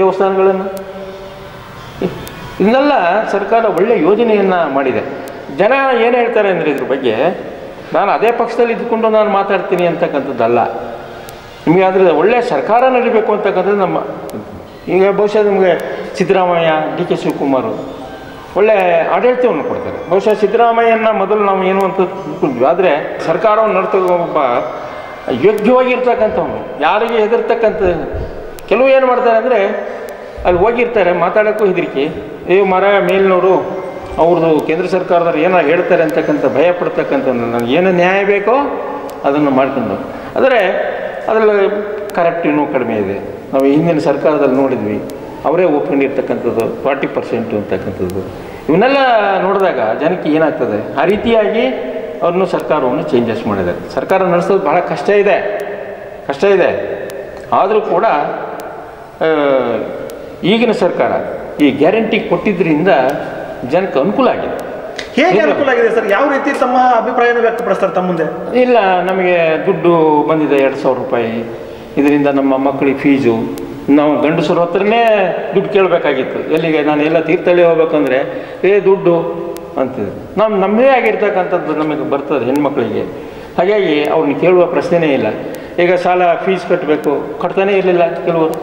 Speaker 2: ದೇವಸ್ಥಾನಗಳನ್ನು ಇದನ್ನೆಲ್ಲ ಸರ್ಕಾರ ಒಳ್ಳೆಯ ಯೋಜನೆಯನ್ನು ಮಾಡಿದೆ. ಜನ ಏನು ಹೇಳ್ತಾರೆ ಅಂದರೆ ಇದ್ರ ಬಗ್ಗೆ ನಾನು ಅದೇ ಪಕ್ಷದಲ್ಲಿ ಇದ್ದುಕೊಂಡು ನಾನು ಮಾತಾಡ್ತೀನಿ ಅಂತಕ್ಕಂಥದ್ದಲ್ಲ. ನಿಮಗೆ ಆದರೆ ಒಳ್ಳೆಯ ಸರ್ಕಾರ ನಡಿಬೇಕು ಅಂತಕ್ಕಂಥದ್ದು ನಮ್ಮ ಈಗ ಬಹುಶಃ ನಿಮಗೆ ಸಿದ್ದರಾಮಯ್ಯ, ಡಿ ಕೆ ಶಿವಕುಮಾರ್ ಒಳ್ಳೆಯ ಆಡಳಿತವನ್ನು ಕೊಡ್ತಾರೆ. ಬಹುಶಃ ಸಿದ್ದರಾಮಯ್ಯನ ಮೊದಲು ನಾವು ಏನು ಅಂತ ತಿಳ್ಕೊಂಡ್ವಿ. ಆದರೆ ಸರ್ಕಾರವನ್ನು ನಡೆಸ್ತಕ್ಕ ಒಬ್ಬ ಯೋಗ್ಯವಾಗಿರ್ತಕ್ಕಂಥವನು, ಯಾರಿಗೆ ಹೆದರ್ತಕ್ಕಂಥ ಕೆಲವು ಏನು ಮಾಡ್ತಾರೆ ಅಂದರೆ ಅಲ್ಲಿ ಹೋಗಿರ್ತಾರೆ, ಮಾತಾಡೋಕ್ಕೂ ಹೆದರಿಕೆ, ಮರ ಮೇಲಿನವರು ಅವ್ರದ್ದು ಕೇಂದ್ರ ಸರ್ಕಾರದವ್ರು ಏನೋ ಹೇಳ್ತಾರೆ ಅಂತಕ್ಕಂಥ ಭಯ ಪಡ್ತಕ್ಕಂಥ ನನಗೆ ಏನು ನ್ಯಾಯ ಬೇಕೋ ಅದನ್ನು ಮಾಡ್ಕೊಂಡು. ಆದರೆ ಅದರಲ್ಲಿ ಕರಪ್ಟಿನೂ ಕಡಿಮೆ ಇದೆ. ನಾವು ಹಿಂದಿನ ಸರ್ಕಾರದಲ್ಲಿ ನೋಡಿದ್ವಿ, ಅವರೇ ಒಪ್ಕೊಂಡಿರ್ತಕ್ಕಂಥದ್ದು 40% ಅಂತಕ್ಕಂಥದ್ದು. ಇವನ್ನೆಲ್ಲ ನೋಡಿದಾಗ ಜನಕ್ಕೆ ಏನಾಗ್ತದೆ, ಆ ರೀತಿಯಾಗಿ ಅವ್ರನ್ನೂ ಸರ್ಕಾರವನ್ನು ಚೇಂಜಸ್ ಮಾಡಿದ್ದಾರೆ. ಸರ್ಕಾರ ನಡೆಸೋದು ಭಾಳ ಕಷ್ಟ ಇದೆ. ಆದರೂ ಕೂಡ ಈಗಿನ ಸರ್ಕಾರ ಈ ಗ್ಯಾರಂಟಿ ಕೊಟ್ಟಿದ್ದರಿಂದ ಜನಕ್ಕೆ ಅನುಕೂಲ ಆಗಿದೆ.
Speaker 1: ಹೇಗೆ ಅನುಕೂಲ ಆಗಿದೆ ಸರ್? ಯಾವ ರೀತಿ ತಮ್ಮ ಅಭಿಪ್ರಾಯನ ವ್ಯಕ್ತಪಡಿಸ್ತಾರೆ ತಮ್ಮ ಮುಂದೆ?
Speaker 2: ಇಲ್ಲ, ನಮಗೆ ದುಡ್ಡು ಬಂದಿದೆ 2000 ರೂಪಾಯಿ. ಇದರಿಂದ ನಮ್ಮ ಮಕ್ಕಳಿಗೆ ಫೀಸು, ನಾವು ಗಂಡಸರ ಹತ್ರನೇ ದುಡ್ಡು ಕೇಳಬೇಕಾಗಿತ್ತು. ಎಲ್ಲಿಗೆ ನಾನು ಎಲ್ಲ ತೀರ್ಥಹಳ್ಳಿ ಹೋಗ್ಬೇಕಂದ್ರೆ ದುಡ್ಡು ಅಂತಿದ್ರು. ನಮ್ಮದೇ ಆಗಿರ್ತಕ್ಕಂಥದ್ದು ನಮಗೆ ಬರ್ತದೆ ಹೆಣ್ಮಕ್ಳಿಗೆ. ಹಾಗಾಗಿ ಅವ್ರನ್ನ ಕೇಳುವ ಪ್ರಶ್ನೆನೇ ಇಲ್ಲ. ಈಗ ಫೀಸ್ ಕಟ್ತಾನೇ ಇರಲಿಲ್ಲ ಕೆಲವರು,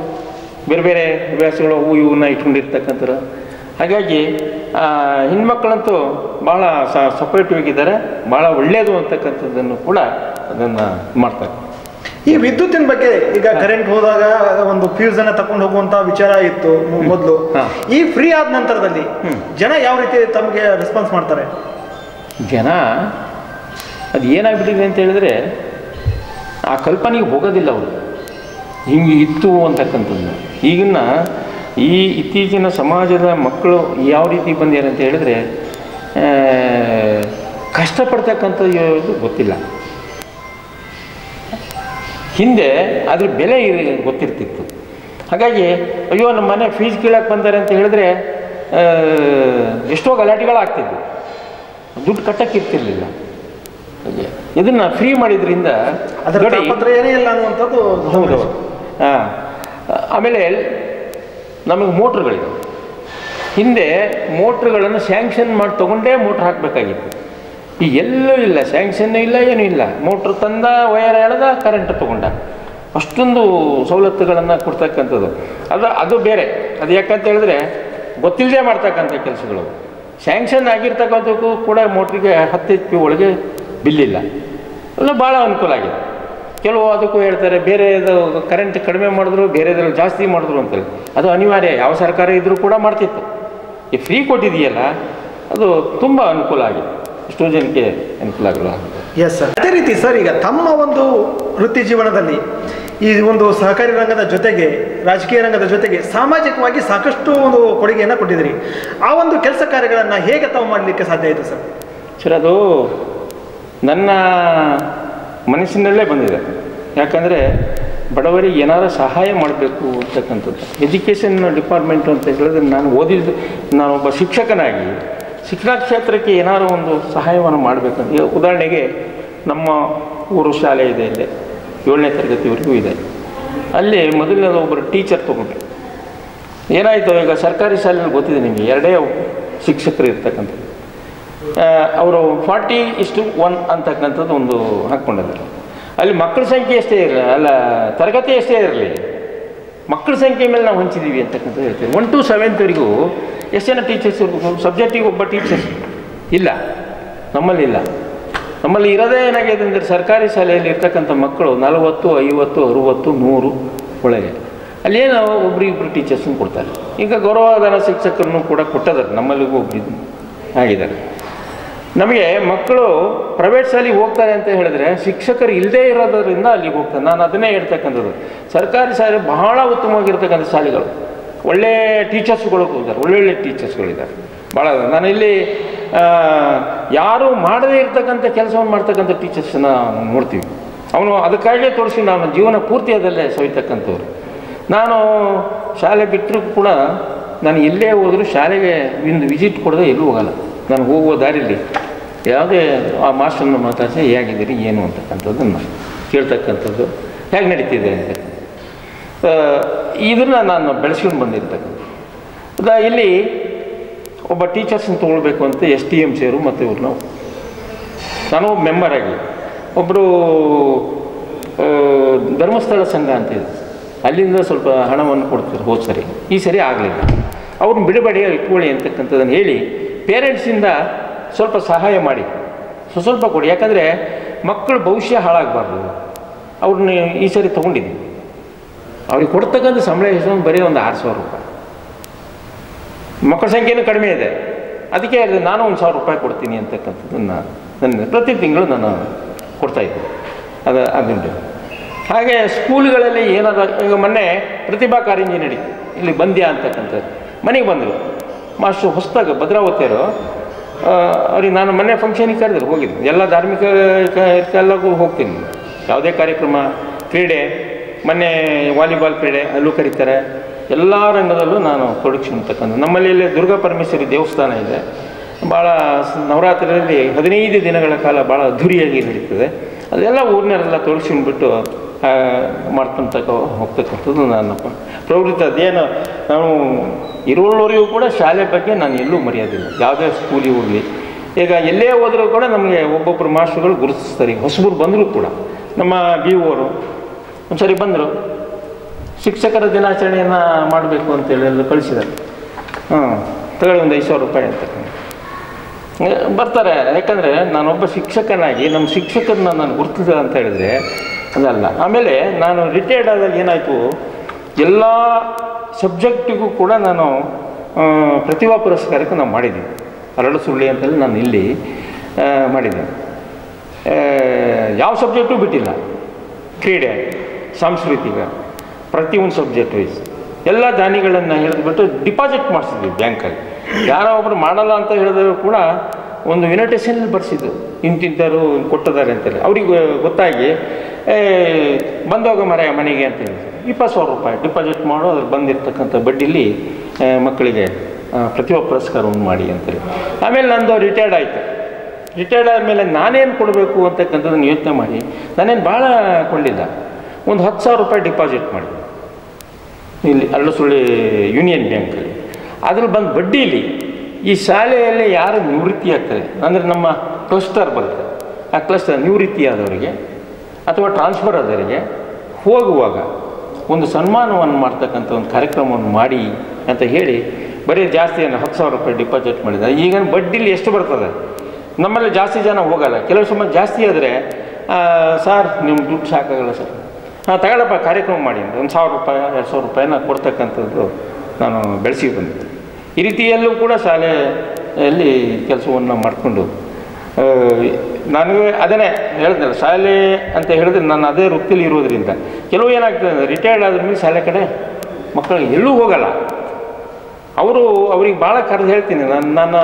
Speaker 2: ಬೇರೆ ಬೇರೆ ಹವ್ಯಾಸಗಳು ಅವು ಇವನ್ನ ಇಟ್ಕೊಂಡಿರ್ತಕ್ಕಂಥವ್ರು. ಹಾಗಾಗಿ ಹೆಣ್ಮಕ್ಳಂತೂ ಭಾಳ ಸಪೋರ್ಟಿವ್ ಆಗಿದ್ದಾರೆ, ಭಾಳ ಒಳ್ಳೆಯದು ಅಂತಕ್ಕಂಥದ್ದನ್ನು ಕೂಡ ಅದನ್ನು ಮಾಡ್ತಾರೆ.
Speaker 1: ಈ ವಿದ್ಯುತ್ತಿನ ಬಗ್ಗೆ ಈಗ ಕರೆಂಟ್ ಹೋದಾಗ ಒಂದು ಫ್ಯೂಸ್ ಅನ್ನ ತಕೊಂಡು ಹೋಗುವಂತ ವಿಚಾರ ಇತ್ತು ಮೊದಲು. ಈ ಫ್ರೀ ಆದ ನಂತರದಲ್ಲಿ ಜನ ಯಾವ ರೀತಿ ತಮಗೆ ರೆಸ್ಪಾನ್ಸ್ ಮಾಡ್ತಾರೆ?
Speaker 2: ಜನ ಅದು ಏನಾಗ್ಬಿಟ್ಟಿದೆ ಅಂತ ಹೇಳಿದ್ರೆ ಆ ಕಲ್ಪನೆಗೆ ಹೋಗೋದಿಲ್ಲ ಅವರು, ಹಿಂಗೆ ಇತ್ತು ಅಂತಕ್ಕಂಥದ್ದು. ಈಗಿನ ಈ ಇತ್ತೀಚಿನ ಸಮಾಜದ ಮಕ್ಕಳು ಯಾವ ರೀತಿ ಬಂದಿದ್ದಾರೆ ಅಂತ ಹೇಳಿದ್ರೆ ಕಷ್ಟಪಡ್ತಕ್ಕಂಥದ್ದು ಗೊತ್ತಿಲ್ಲ. ಹಿಂದೆ ಅದ್ರ ಬೆಲೆ ಗೊತ್ತಿರ್ತಿತ್ತು. ಹಾಗಾಗಿ ಅಯ್ಯೋ ನಮ್ಮ ಮನೆ ಫೀಸ್ ಕೇಳಕ್ಕೆ ಬಂದ್ದಾರೆ ಅಂತ ಹೇಳಿದ್ರೆ ಎಷ್ಟೋ ಗಲಾಟೆಗಳಾಗ್ತಿದ್ವು, ದುಡ್ಡು ಕಟ್ಟಕ್ಕೆ ಇರ್ತಿರ್ಲಿಲ್ಲ. ಇದನ್ನು ಫ್ರೀ ಮಾಡಿದ್ರಿಂದ
Speaker 1: ಅದರ ಏನೇ ಇಲ್ಲ ಅನ್ನುವಂಥದ್ದು.
Speaker 2: ಹೌದು. ಹಾಂ, ಆಮೇಲೆ ನಮಗೆ ಮೋಟ್ರುಗಳಿವೆ. ಹಿಂದೆ ಮೋಟ್ರುಗಳನ್ನು ಸ್ಯಾಂಕ್ಷನ್ ಮಾಡಿ ತೊಗೊಂಡೇ ಮೋಟ್ರ್ ಹಾಕಬೇಕಾಗಿತ್ತು. ಈಗ ಎಲ್ಲೂ ಇಲ್ಲ, ಸ್ಯಾಂಕ್ಷನ್ನೂ ಇಲ್ಲ, ಏನೂ ಇಲ್ಲ. ಮೋಟ್ರ್ ತಂದ, ವಯರ್ ಎಳೆದ, ಕರೆಂಟ್ ತೊಗೊಂಡ, ಅಷ್ಟೊಂದು ಸವಲತ್ತುಗಳನ್ನು ಕೊಡ್ತಕ್ಕಂಥದ್ದು. ಅದು ಬೇರೆ. ಅದು ಯಾಕಂತ ಹೇಳಿದ್ರೆ ಗೊತ್ತಿಲ್ಲದೆ ಮಾಡ್ತಕ್ಕಂಥ ಕೆಲಸಗಳು. ಸ್ಯಾಂಕ್ಷನ್ ಆಗಿರ್ತಕ್ಕಂಥಕ್ಕೂ ಕೂಡ ಮೋಟ್ರಿಗೆ 10 HP ಒಳಗೆ ಬಿಲ್ಲಿಲ್ಲ. ಎಲ್ಲ ಭಾಳ ಅನುಕೂಲ ಆಗಿದೆ. ಕೆಲವು ಅದಕ್ಕೂ ಹೇಳ್ತಾರೆ ಬೇರೆದು ಕರೆಂಟ್ ಕಡಿಮೆ ಮಾಡಿದ್ರು, ಬೇರೆದ್ರಲ್ಲಿ ಜಾಸ್ತಿ ಮಾಡಿದ್ರು ಅಂತೇಳಿ. ಅದು ಅನಿವಾರ್ಯ, ಯಾವ ಸರ್ಕಾರ ಇದ್ದರೂ ಕೂಡ ಮಾಡ್ತಿತ್ತು. ಈ ಫ್ರೀ ಕೊಟ್ಟಿದೆಯಲ್ಲ, ಅದು ತುಂಬ ಅನುಕೂಲ ಆಗಿದೆ, ಎಷ್ಟೋ ಜನಕ್ಕೆ ಅನುಕೂಲ ಆಗಿದೆ.
Speaker 1: Yes sir. ಅದೇ ರೀತಿ ಸರ್, ಈಗ ತಮ್ಮ ಒಂದು ವೃತ್ತಿ ಜೀವನದಲ್ಲಿ ಈ ಒಂದು ಸಹಕಾರಿ ರಂಗದ ಜೊತೆಗೆ ರಾಜಕೀಯ ರಂಗದ ಜೊತೆಗೆ ಸಾಮಾಜಿಕವಾಗಿ ಸಾಕಷ್ಟು ಒಂದು ಕೊಡುಗೆಯನ್ನು ಕೊಟ್ಟಿದ್ದೀರಿ. ಆ ಒಂದು ಕೆಲಸ ಕಾರ್ಯಗಳನ್ನು ಹೇಗೆ ತಾವು ಮಾಡಲಿಕ್ಕೆ ಸಾಧ್ಯ ಇದೆ ಸರ್?
Speaker 2: ಸರ್, ಅದು ನನ್ನ ಮನಸ್ಸಿನಲ್ಲೇ ಬಂದಿದೆ. ಯಾಕಂದರೆ ಬಡವರಿಗೆ ಏನಾದರೂ ಸಹಾಯ ಮಾಡಬೇಕು ಅಂತಕ್ಕಂಥದ್ದು. ಎಜುಕೇಷನ್ ಡಿಪಾರ್ಟ್ಮೆಂಟು ಅಂತ ಹೇಳಿದ್ರೆ ನಾನೊಬ್ಬ ಶಿಕ್ಷಕನಾಗಿ ಶಿಕ್ಷಣ ಕ್ಷೇತ್ರಕ್ಕೆ ಏನಾದರೂ ಒಂದು ಸಹಾಯವನ್ನು ಮಾಡಬೇಕಂತ. ಉದಾಹರಣೆಗೆ ನಮ್ಮ ಊರು ಶಾಲೆ ಇದೆ, ಇಲ್ಲೇ 7ನೇ ತರಗತಿವರೆಗೂ ಇದೆ. ಅಲ್ಲಿ ಮೊದಲನೇದು ಒಬ್ಬರು ಟೀಚರ್ ತೊಗೊಂಡ್ರೆ ಏನಾಯಿತು, ಈಗ ಸರ್ಕಾರಿ ಶಾಲೆಯಲ್ಲಿ ಗೊತ್ತಿದೆ ನಿಮಗೆ, 2 ಶಿಕ್ಷಕರು ಇರ್ತಕ್ಕಂಥದ್ದು. ಅವರು 40:1 ಅಂತಕ್ಕಂಥದ್ದು ಒಂದು ಹಾಕ್ಕೊಂಡಿದ್ದಾರೆ. ಅಲ್ಲಿ ಮಕ್ಕಳ ಸಂಖ್ಯೆ ಎಷ್ಟೇ ಇರಲಿ, ತರಗತಿ ಎಷ್ಟೇ ಇರಲಿ, ಮಕ್ಕಳ ಸಂಖ್ಯೆ ಮೇಲೆ ನಾವು ಹಂಚಿದ್ದೀವಿ ಅಂತಕ್ಕಂಥದ್ದು ಹೇಳ್ತೀವಿ. 1 to 7th ಎಷ್ಟು ಜನ ಟೀಚರ್ಸ್ ಇರ್ಬೇಕು? ಸಬ್ಜೆಕ್ಟಿಗೆ ಒಬ್ಬ ಟೀಚರ್ಸ್ ಇಲ್ಲ, ನಮ್ಮಲ್ಲಿಲ್ಲ. ನಮ್ಮಲ್ಲಿ ಇರೋದೇ ಏನಾಗಿದೆ ಅಂದರೆ ಸರ್ಕಾರಿ ಶಾಲೆಯಲ್ಲಿ ಇರ್ತಕ್ಕಂಥ ಮಕ್ಕಳು 40, 50, 60, 100 ಒಳಗೆ. ಅಲ್ಲೇನು ಒಬ್ರಿಬ್ಬರು ಟೀಚರ್ಸನ್ನು ಕೊಡ್ತಾರೆ. ಈಗ ಗೌರವಧನ ಶಿಕ್ಷಕರನ್ನು ಕೂಡ ಕೊಟ್ಟಿದ್ದಾರೆ, ನಮ್ಮಲ್ಲಿಗೂ ಒಬ್ಬರು ಆಗಿದ್ದಾರೆ. ನಮಗೆ ಮಕ್ಕಳು ಪ್ರೈವೇಟ್ ಶಾಲೆಗೆ ಹೋಗ್ತಾರೆ ಅಂತ ಹೇಳಿದ್ರೆ ಶಿಕ್ಷಕರು ಇಲ್ಲದೇ ಇರೋದರಿಂದ ಅಲ್ಲಿಗೆ ಹೋಗ್ತಾರೆ. ನಾನು ಅದನ್ನೇ ಹೇಳ್ತಕ್ಕಂಥದ್ದು. ಸರ್ಕಾರಿ ಶಾಲೆ ಬಹಳ ಉತ್ತಮವಾಗಿರ್ತಕ್ಕಂಥ ಶಾಲೆಗಳು, ಒಳ್ಳೆಯ ಟೀಚರ್ಸ್ಗಳು ಇದ್ದಾರೆ, ಒಳ್ಳೊಳ್ಳೆ ಟೀಚರ್ಸ್ಗಳಿದ್ದಾರೆ ಭಾಳ. ನಾನಿಲ್ಲಿ ಯಾರು ಮಾಡದೇ ಇರ್ತಕ್ಕಂಥ ಕೆಲಸವನ್ನು ಮಾಡ್ತಕ್ಕಂಥ ಟೀಚರ್ಸನ್ನ ನೋಡ್ತೀವಿ. ಅವನು ಅದಕ್ಕಾಗಿಯೇ ತೋರಿಸಿ ನಾನು ಜೀವನ ಪೂರ್ತಿ ಅದಲ್ಲೇ ಸವಿತಕ್ಕಂಥವ್ರು. ನಾನು ಶಾಲೆ ಬಿಟ್ಟರೂ ಕೂಡ ನಾನು ಎಲ್ಲೇ ಹೋದರೂ ಶಾಲೆಗೆ ಒಂದು ವಿಸಿಟ್ ಕೊಡದೆ ಎಲ್ಲೂ ಹೋಗಲ್ಲ. ನಾನು ಹೋಗುವ ದಾರಿಯಲ್ಲಿ ಯಾವುದೇ ಆ ಮಾಸ್ಟರ್ನ ಮಾತಾಡಿಸಿ ಹೇಗಿದ್ದೀರಿ ಏನು ಅಂತಕ್ಕಂಥದ್ದನ್ನು ಕೇಳ್ತಕ್ಕಂಥದ್ದು, ಹೇಗೆ ನಡೀತಿದೆ ಅಂತ. ಇದನ್ನು ನಾನು ಬೆಳೆಸ್ಕೊಂಡು ಬಂದಿರ್ತಕ್ಕಂಥ. ಇಲ್ಲಿ ಒಬ್ಬ ಟೀಚರ್ಸನ್ನು ತೊಗೊಳ್ಬೇಕು ಅಂತ STMCಯವರು ಮತ್ತು ಇವ್ರು ನಾನು ಒಬ್ಬ ಮೆಂಬರ್ ಆಗಿ, ಒಬ್ಬರು ಧರ್ಮಸ್ಥಳ ಸಂಘ ಅಂತ ಇದೆ, ಅಲ್ಲಿಂದ ಸ್ವಲ್ಪ ಹಣವನ್ನು ಕೊಡ್ತಾರೆ ಹೋದ ಸರಿ. ಈ ಸರಿ ಆಗಲಿಲ್ಲ. ಅವ್ರನ್ನ ಬಿಡಬೇಡಿ, ಇಟ್ಕೊಳ್ಳಿ ಅಂತಕ್ಕಂಥದ್ದನ್ನು ಹೇಳಿ ಪೇರೆಂಟ್ಸಿಂದ ಸ್ವಲ್ಪ ಸಹಾಯ ಮಾಡಿ, ಸ್ವಲ್ಪ ಕೊಡಿ. ಯಾಕಂದರೆ ಮಕ್ಕಳು ಭವಿಷ್ಯ ಹಾಳಾಗಬಾರ್ದು. ಅವ್ರನ್ನ ಈ ಸರಿ ತೊಗೊಂಡಿದ್ದೀನಿ. ಅವ್ರಿಗೆ ಕೊಡ್ತಕ್ಕಂಥ ಸಂಬಳ ಎಷ್ಟು? ಬರೀ ಒಂದು 6,000 ರೂಪಾಯಿ. ಮಕ್ಕಳ ಸಂಖ್ಯೆನೂ ಕಡಿಮೆ ಇದೆ. ಅದಕ್ಕೆ ನಾನು ಒಂದು 1,000 ರೂಪಾಯಿ ಕೊಡ್ತೀನಿ ಅಂತಕ್ಕಂಥದ್ದನ್ನು ನನ್ನ ಪ್ರತಿ ತಿಂಗಳು ನಾನು ಕೊಡ್ತಾಯಿದ್ದೆ. ಅದುಂಟು. ಹಾಗೆ ಸ್ಕೂಲ್ಗಳಲ್ಲಿ ಏನಾದರೂ, ಈಗ ಮೊನ್ನೆ ಪ್ರತಿಭಾ ಕಾರಂಜಿ ನಡೀತು ಇಲ್ಲಿ ಬಂದ್ಯಾ ಅಂತಕ್ಕಂಥದ್ದು. ಮನೆಗೆ ಬಂದರು ಮಾಸ್ಟ್ರು ಹೊಸದಾಗಿ ಭದ್ರಾವತಿಯವರು. ಅವ್ರಿಗೆ ನಾನು ಮೊನ್ನೆ ಫಂಕ್ಷನಿಗೆ ಕರೆದ್ರು, ಹೋಗಿದ್ದು. ಎಲ್ಲ ಧಾರ್ಮಿಕ ಎಲ್ಲಗೂ ಹೋಗ್ತೀನಿ, ಯಾವುದೇ ಕಾರ್ಯಕ್ರಮ, ಕ್ರೀಡೆ, ಮೊನ್ನೆ ವಾಲಿಬಾಲ್ ಕ್ರೀಡೆ ಅಲ್ಲೂ ಕರೀತಾರೆ. ಎಲ್ಲ ರಂಗದಲ್ಲೂ ನಾನು ತೊಡಗಿಸಿರ್ತಕ್ಕಂಥ. ನಮ್ಮಲ್ಲಿ ಇಲ್ಲಿ ದುರ್ಗಾ ಪರಮೇಶ್ವರಿ ದೇವಸ್ಥಾನ ಇದೆ. ಭಾಳ ನವರಾತ್ರಿಯಲ್ಲಿ 15 ದಿನಗಳ ಕಾಲ ಭಾಳ ಅದ್ಧೂರಿಯಾಗಿ ನಡೀತದೆ. ಅದೆಲ್ಲ ಊರಿನವರೆಲ್ಲ ತೊಡಗಿಸ್ಕೊಂಡ್ಬಿಟ್ಟು ಹೋಗ್ತಕ್ಕಂಥದ್ದು ನನ್ನ ಪ್ರವೃತ್ತಿ. ಅದೇನು ನಾವು ಇರೋವರೆಗೂ ಕೂಡ ಶಾಲೆ ಬಗ್ಗೆ ನಾನು ಎಲ್ಲೂ ಮರೆಯೋದಿಲ್ಲ. ಯಾವುದೇ ಸ್ಕೂಲಿಗೆ ಹೋಗಲಿ, ಈಗ ಎಲ್ಲೇ ಹೋದರೂ ಕೂಡ ನಮಗೆ ಒಬ್ಬೊಬ್ಬರು ಮಾಸ್ಟರ್ಗಳು ಗುರುತಿಸ್ತಾರೆ. ಹೊಸಬರು ಬಂದರೂ ಕೂಡ ನಮ್ಮ BO ಅವರು ಒಂದು ಸರಿ ಬಂದರು, ಶಿಕ್ಷಕರ ದಿನಾಚರಣೆಯನ್ನು ಮಾಡಬೇಕು ಅಂತೇಳಿ ಎಲ್ಲ ಕಳಿಸಿದ್ದಾರೆ. ತಗೊಳ್ಳಿ ಒಂದು 5,000 ರೂಪಾಯಿ ಅಂತ ಬರ್ತಾರೆ. ಯಾಕಂದರೆ ನಾನೊಬ್ಬ ಶಿಕ್ಷಕನಾಗಿ ನಮ್ಮ ಶಿಕ್ಷಕರನ್ನ ನಾನು ಗುರುತಿಸಿದ ಅಂತ ಹೇಳಿದರೆ ಅದಲ್ಲ. ಆಮೇಲೆ ನಾನು ರಿಟೈರ್ಡ್ ಆದಾಗ ಏನಾಯಿತು, ಎಲ್ಲ ಸಬ್ಜೆಕ್ಟಿಗೂ ಕೂಡ ನಾನು ಪ್ರತಿಭಾ ಪುರಸ್ಕಾರಕ್ಕೆ ನಾವು ಮಾಡಿದ್ದೀನಿ. ಅರಳು ಸುಳ್ಳಿ ಅಂತೇಳಿ ನಾನು ಇಲ್ಲಿ ಮಾಡಿದ್ದೀನಿ. ಯಾವ ಸಬ್ಜೆಕ್ಟು ಬಿಟ್ಟಿಲ್ಲ. ಕ್ರೀಡೆ, ಸಾಂಸ್ಕೃತಿಕ, ಪ್ರತಿಯೊಂದು ಸಬ್ಜೆಕ್ಟ್ ವೈಸ್ ಎಲ್ಲ ದಾನಿಗಳನ್ನು ಹಿಡಿದುಬಿಟ್ಟು ಡಿಪಾಸಿಟ್ ಮಾಡಿಸಿದ್ವಿ ಬ್ಯಾಂಕಲ್ಲಿ. ಯಾರೋ ಒಬ್ಬರು ಮಾಡಲ್ಲ ಅಂತ ಹೇಳಿದ್ರು ಕೂಡ ಒಂದು ಇನ್ವಿಟೇಷನ್ ಬರ್ಸಿದ್ದು, ಇಂತಿಂಥವ್ರು ಕೊಟ್ಟಿದ್ದಾರೆ ಅಂತೇಳಿ. ಅವ್ರಿಗೆ ಗೊತ್ತಾಗಿ ಬಂದೋಗ ಮನೆಗೆ ಅಂತ ಹೇಳಿ 20,000 ರೂಪಾಯಿ ಡಿಪಾಸಿಟ್ ಮಾಡೋ ಅದ್ರ ಬಂದಿರ್ತಕ್ಕಂಥ ಬಡ್ಡಿಲಿ ಮಕ್ಕಳಿಗೆ ಪ್ರತಿಭಾ ಪುರಸ್ಕಾರವನ್ನು ಮಾಡಿ ಅಂತೇಳಿ. ಆಮೇಲೆ ನಂದು ರಿಟೈರ್ಡ್ ಆಯಿತು. ರಿಟೈರ್ಡ್ ಆದಮೇಲೆ ನಾನೇನು ಕೊಡಬೇಕು ಅಂತಕ್ಕಂಥದ್ದನ್ನು ಯೋಚನೆ ಮಾಡಿ ನಾನೇನು ಭಾಳ ಕೊಳ್ಳಿಲ್ಲ, ಒಂದು 10,000 ರೂಪಾಯಿ ಡಿಪಾಸಿಟ್ ಮಾಡಿ ಇಲ್ಲಿ ಅರಳಸುಳ್ಳಿ ಯೂನಿಯನ್ ಬ್ಯಾಂಕಲ್ಲಿ. ಅದ್ರಲ್ಲಿ ಬಂದು ಬಡ್ಡಿಲಿ ಈ ಶಾಲೆಯಲ್ಲಿ ಯಾರು ನಿವೃತ್ತಿ ಆಗ್ತಾರೆ ಅಂದರೆ ನಮ್ಮ ಕ್ಲಸ್ಟರ್ ಬರುತ್ತೆ, ಆ ಕ್ಲಸ್ಟರ್ ನಿವೃತ್ತಿ ಆದವರಿಗೆ ಅಥವಾ ಟ್ರಾನ್ಸ್ಫರ್ ಆದವರಿಗೆ ಹೋಗುವಾಗ ಒಂದು ಸನ್ಮಾನವನ್ನು ಮಾಡ್ತಕ್ಕಂಥ ಒಂದು ಕಾರ್ಯಕ್ರಮವನ್ನು ಮಾಡಿ ಅಂತ ಹೇಳಿ ಬರೀ ಜಾಸ್ತಿ 10,000 ರೂಪಾಯಿ ಡಿಪಾಸಿಟ್ ಮಾಡಿದ. ಈಗ ಬಡ್ಡಿಲಿ ಎಷ್ಟು ಬರ್ತದೆ? ನಮ್ಮಲ್ಲಿ ಜಾಸ್ತಿ ಜನ ಹೋಗಲ್ಲ. ಕೆಲವು ಸಮಯ ಜಾಸ್ತಿ ಆದರೆ ಸರ್ ನಿಮ್ಮ ದುಡ್ಡು ಸಾಕಾಗಲ್ಲ ಸರ್, ತಗೊಳ್ಳಪ್ಪ ಕಾರ್ಯಕ್ರಮ ಮಾಡಿ ಅಂತ 1,000 ರೂಪಾಯಿ 2,000 ರೂಪಾಯಿನ ಕೊಡ್ತಕ್ಕಂಥದ್ದು ನಾನು ಬೆಳೆಸಿ ಬಂದೆ. ಈ ರೀತಿಯಲ್ಲೂ ಕೂಡ ಶಾಲೆಯಲ್ಲಿ ಕೆಲಸವನ್ನು ಮಾಡಿಕೊಂಡು ನನಗೆ ಅದನ್ನೇ ಹೇಳಿದ್ನಲ್ಲ, ಶಾಲೆ ಅಂತ ಹೇಳಿದ್ರೆ ನಾನು ಅದೇ ವೃತ್ತಿಲಿ ಇರೋದ್ರಿಂದ ಕೆಲವು ಏನಾಗ್ತದೆ ಅಂದರೆ ರಿಟೈರ್ಡ್ ಆದ್ಮೇಲೆ ಶಾಲೆ ಕಡೆ ಮಕ್ಕಳು ಎಲ್ಲೂ ಹೋಗಲ್ಲ. ಅವ್ರಿಗೆ ಭಾಳ ಕರೆದು ಹೇಳ್ತೀನಿ ನನ್ನ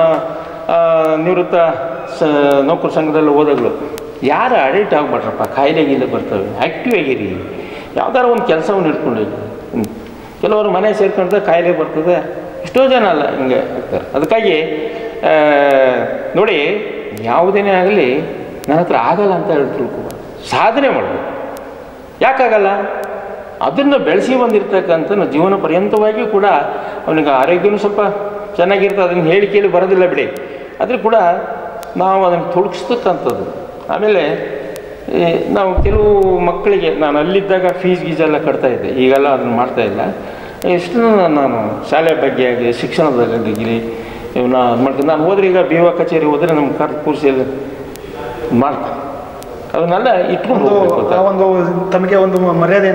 Speaker 2: ನಿವೃತ್ತ ನೌಕರ ಸಂಘದಲ್ಲಿ ಹೋದಾಗಲೂ, ಯಾರು ಅಡಿಕ್ಟ್ ಆಗ್ಬಿಟ್ರಪ್ಪ, ಕಾಯಿಲೆ ಗೀಲೆ ಬರ್ತವೆ, ಆ್ಯಕ್ಟಿವ್ ಆಗಿರಿ, ಯಾವ್ದಾರು ಒಂದು ಕೆಲಸವನ್ನು ಇಟ್ಕೊಂಡು. ಕೆಲವರು ಮನೆ ಸೇರ್ಕೊಂಡ್ರೆ ಕಾಯಿಲೆ ಬರ್ತದೆ, ಎಷ್ಟೋ ಜನ ಅಲ್ಲ ಹಿಂಗೆ ಆಗ್ತಾರೆ. ಅದಕ್ಕಾಗಿ ನೋಡಿ, ಯಾವುದೇ ಆಗಲಿ ನನ್ನ ಹತ್ರ ಆಗಲ್ಲ ಅಂತ ಹೇಳಿ ತಿಳ್ಕೊಬ, ಸಾಧನೆ ಮಾಡಬೇಕು. ಯಾಕಾಗಲ್ಲ? ಅದನ್ನು ಬೆಳೆಸಿ ಬಂದಿರ್ತಕ್ಕಂಥ ಜೀವನ ಪರ್ಯಂತವಾಗಿಯೂ ಕೂಡ ಅವನಿಗೆ ಆರೋಗ್ಯನೂ ಸ್ವಲ್ಪ ಚೆನ್ನಾಗಿರ್ತದೆ. ಅದನ್ನು ಹೇಳಿ ಕೇಳಿ ಬರೋದಿಲ್ಲ ಬಿಡಿ, ಆದರೂ ಕೂಡ ನಾವು ಅದನ್ನು ತೊಡಗಿಸ್ತಕ್ಕಂಥದ್ದು. ಆಮೇಲೆ ನಾವು ಕೆಲವು ಮಕ್ಕಳಿಗೆ ನಾನು ಅಲ್ಲಿದ್ದಾಗ ಫೀಸ್ ಗೀಸೆಲ್ಲ ಕಟ್ತಾಯಿದ್ದೆ, ಈಗೆಲ್ಲ ಅದನ್ನು ಮಾಡ್ತಾಯಿಲ್ಲ. ಎಷ್ಟು ನಾನು ಶಾಲೆ ಬಗ್ಗೆ ಆಗಲಿ ಶಿಕ್ಷಣದ ಬಗ್ಗೆ ಇವನ್ನ ಅದು ಮಾಡ್ತೀನಿ. ನಾನು ಹೋದ್ರೆ ಈಗ BO ಕಚೇರಿ ಹೋದರೆ ನಮ್ಮ ಕರೆದು ಕೂರಿಸಿ ಮಾಡ್ತಾರೆ. ಅದನ್ನೆಲ್ಲ ಇಟ್ಕೊಂಡು
Speaker 1: ಒಂದು ತಮಗೆ ಒಂದು ಮರ್ಯಾದೆ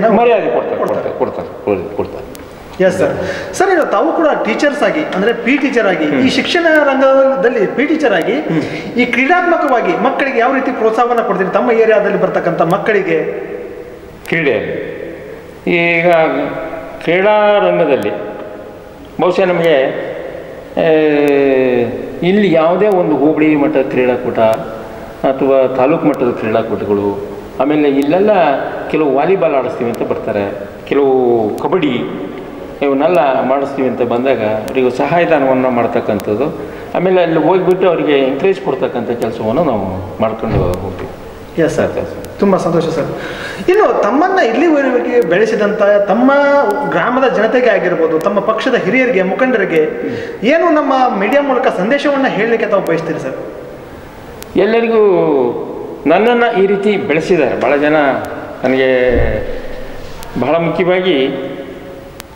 Speaker 2: ಕೊಡ್ತಾರೆ.
Speaker 1: Yes sir. ಸರ್, ಈಗ ತಾವು ಕೂಡ ಟೀಚರ್ಸ್ ಆಗಿ ಅಂದರೆ ಪಿ ಟೀಚರ್ ಆಗಿ ಈ ಶಿಕ್ಷಣ ರಂಗದಲ್ಲಿ ಪಿ ಟೀಚರ್ ಆಗಿ ಈ ಕ್ರೀಡಾತ್ಮಕವಾಗಿ ಮಕ್ಕಳಿಗೆ ಯಾವ ರೀತಿ ಪ್ರೋತ್ಸಾಹವನ್ನು ಕೊಡ್ತೀರಿ ತಮ್ಮ ಏರಿಯಾದಲ್ಲಿ ಬರ್ತಕ್ಕಂಥ ಮಕ್ಕಳಿಗೆ?
Speaker 2: ಕ್ರೀಡೆಯಲ್ಲಿ ಈಗ ಕ್ರೀಡಾ ರಂಗದಲ್ಲಿ ಬಹುಶಃ ನಮಗೆ ಇಲ್ಲಿ ಯಾವುದೇ ಒಂದು ಹೋಬಳಿ ಮಟ್ಟದ ಕ್ರೀಡಾಕೂಟ ಅಥವಾ ತಾಲೂಕು ಮಟ್ಟದ ಕ್ರೀಡಾಕೂಟಗಳು, ಆಮೇಲೆ ಇಲ್ಲೆಲ್ಲ ಕೆಲವು ವಾಲಿಬಾಲ್ ಆಡಿಸ್ತೀವಿ ಅಂತ ಬರ್ತಾರೆ, ಕೆಲವು ಕಬಡ್ಡಿ ಇವನ್ನೆಲ್ಲ ಮಾಡಿಸ್ತೀವಿ ಅಂತ ಬಂದಾಗ ಅವರಿಗೆ ಸಹಾಯಧನವನ್ನು ಮಾಡ್ತಕ್ಕಂಥದ್ದು, ಆಮೇಲೆ ಅಲ್ಲಿ ಹೋಗಿಬಿಟ್ಟು ಅವರಿಗೆ ಎಂಕರೇಜ್ ಕೊಡ್ತಕ್ಕಂಥ ಕೆಲಸವನ್ನು ನಾವು ಮಾಡ್ಕೊಂಡು ಹೋಗ್ತೀವಿ.
Speaker 1: ಎಸ್ ಸರ್, ತುಂಬ ಸಂತೋಷ ಸರ್. ಇನ್ನು ತಮ್ಮನ್ನು ಇಲ್ಲಿವರೆಗೆ ಬೆಳೆಸಿದಂಥ ತಮ್ಮ ಗ್ರಾಮದ ಜನತೆಗೆ ಆಗಿರ್ಬೋದು, ತಮ್ಮ ಪಕ್ಷದ ಹಿರಿಯರಿಗೆ ಮುಖಂಡರಿಗೆ ಏನು ನಮ್ಮ ಮೀಡಿಯಾ ಮೂಲಕ ಸಂದೇಶವನ್ನು ಹೇಳಲಿಕ್ಕೆ ತಾವು ಬಯಸ್ತೀರಿ ಸರ್?
Speaker 2: ಎಲ್ಲರಿಗೂ ನನ್ನನ್ನು ಈ ರೀತಿ ಬೆಳೆಸಿದ್ದಾರೆ ಭಾಳ ಜನ. ನನಗೆ ಬಹಳ ಮುಖ್ಯವಾಗಿ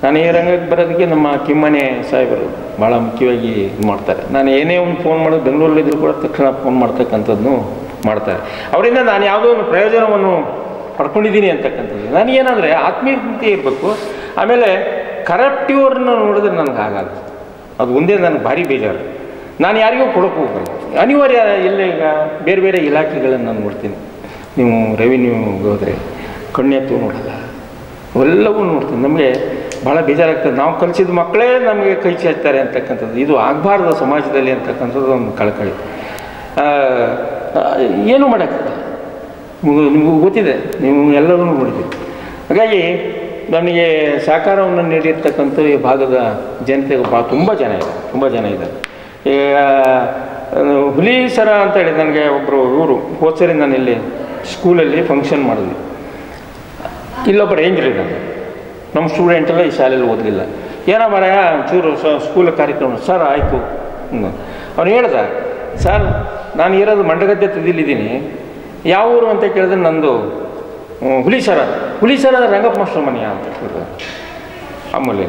Speaker 2: ನಾನು ಈ ರಂಗಕ್ಕೆ ಬರೋದಕ್ಕೆ ನಮ್ಮ ಕಿಮ್ಮನೆ ಸಾಹೇಬರು ಭಾಳ ಮುಖ್ಯವಾಗಿ ಇದು ಮಾಡ್ತಾರೆ. ನಾನು ಏನೇ ಒಂದು ಫೋನ್ ಮಾಡೋದು, ಬೆಂಗಳೂರಲ್ಲಿದ್ದರೂ ಕೂಡ ತಕ್ಷಣ ಫೋನ್ ಮಾಡ್ತಕ್ಕಂಥದ್ದು ಮಾಡ್ತಾರೆ. ಅವರಿಂದ ನಾನು ಯಾವುದೋ ಒಂದು ಪ್ರಯೋಜನವನ್ನು ಪಡ್ಕೊಂಡಿದ್ದೀನಿ ಅಂತಕ್ಕಂಥದ್ದು. ನನಗೇನಂದರೆ ಆತ್ಮೀಯತೆ ಇರಬೇಕು. ಆಮೇಲೆ ಕರಪ್ಟಿವ್ರನ್ನ ನೋಡಿದ್ರೆ ನನಗೆ ಆಗಲ್ಲ, ಅದು ಒಂದೇ ನನಗೆ ಭಾರಿ ಬೇಜಾರು. ನಾನು ಯಾರಿಗೂ ಕೊಡೋಕೆ ಹೋಗಲ್ಲ, ಅನಿವಾರ್ಯ. ಎಲ್ಲ ಈಗ ಬೇರೆ ಬೇರೆ ಇಲಾಖೆಗಳನ್ನು ನಾನು ನೋಡ್ತೀನಿ. ನೀವು ರೆವಿನ್ಯೂಗೆ ಹೋದರೆ ಕಣ್ಣೆತ್ತು ನೋಡಲ್ಲ, ಅವೆಲ್ಲವೂ ನೋಡ್ತೀನಿ. ನಮಗೆ ಭಾಳ ಬೇಜಾರಾಗ್ತದೆ. ನಾವು ಕಲಿಸಿದ ಮಕ್ಕಳೇ ನಮಗೆ ಕೈ ಚಾಚ್ತಾರೆ ಅಂತಕ್ಕಂಥದ್ದು. ಇದು ಆಗಬಾರ್ದು ಸಮಾಜದಲ್ಲಿ ಅಂತಕ್ಕಂಥದ್ದು ಒಂದು ಕಳಕಳಿ. ಏನೂ ಮಾಡೋಕ್ಕಾಗಲ್ಲ, ನಿಮಗೂ ಗೊತ್ತಿದೆ, ನೀವು ಎಲ್ಲರೂ ನೋಡಿದ್ದೀವಿ. ಹಾಗಾಗಿ ನಮಗೆ ಸಹಕಾರವನ್ನು ನೀಡಿರ್ತಕ್ಕಂಥ ಈ ಭಾಗದ ಜನತೆಗೆ ತುಂಬ ಜನ ಇದ್ದಾರೆ. ಹುಲಿ ಸರ ಅಂತೇಳಿ ನನಗೆ ಒಬ್ಬರು ಇವರು ಹೋದ್ಸರಿ ನಾನು ಇಲ್ಲಿ ಸ್ಕೂಲಲ್ಲಿ ಫಂಕ್ಷನ್ ಮಾಡಿದ್ವಿ. ಇಲ್ಲೊಬ್ಬ ರೇಂಜರ್ ಇದ್ದಾನೆ, ನಮ್ಮ ಸ್ಟೂಡೆಂಟೆಲ್ಲ ಈ ಶಾಲೆಯಲ್ಲಿ ಓದಲಿಲ್ಲ. ಏನೋ ಮಾರಾಯ ಚೂರು ಸ್ಕೂಲ್ ಕಾರ್ಯಕ್ರಮ ಸರ್ ಆಯಿತು. ಅವ್ನು ಹೇಳ್ದ, ಸರ್ ನಾನು ಇರೋದು ಮಂಡಗದ್ದೆ ತುದಿಲಿದ್ದೀನಿ, ಯಾವ ಊರು ಅಂತ ಕೇಳಿದ್ರೆ ನಂದು ಹುಲಿಸರ ರಂಗಪ್ಪ ಮಾಸ್ಟರ್ ಮನೆಯ ಅಂತ ಕೇಳಿದ. ಆಮೇಲೆ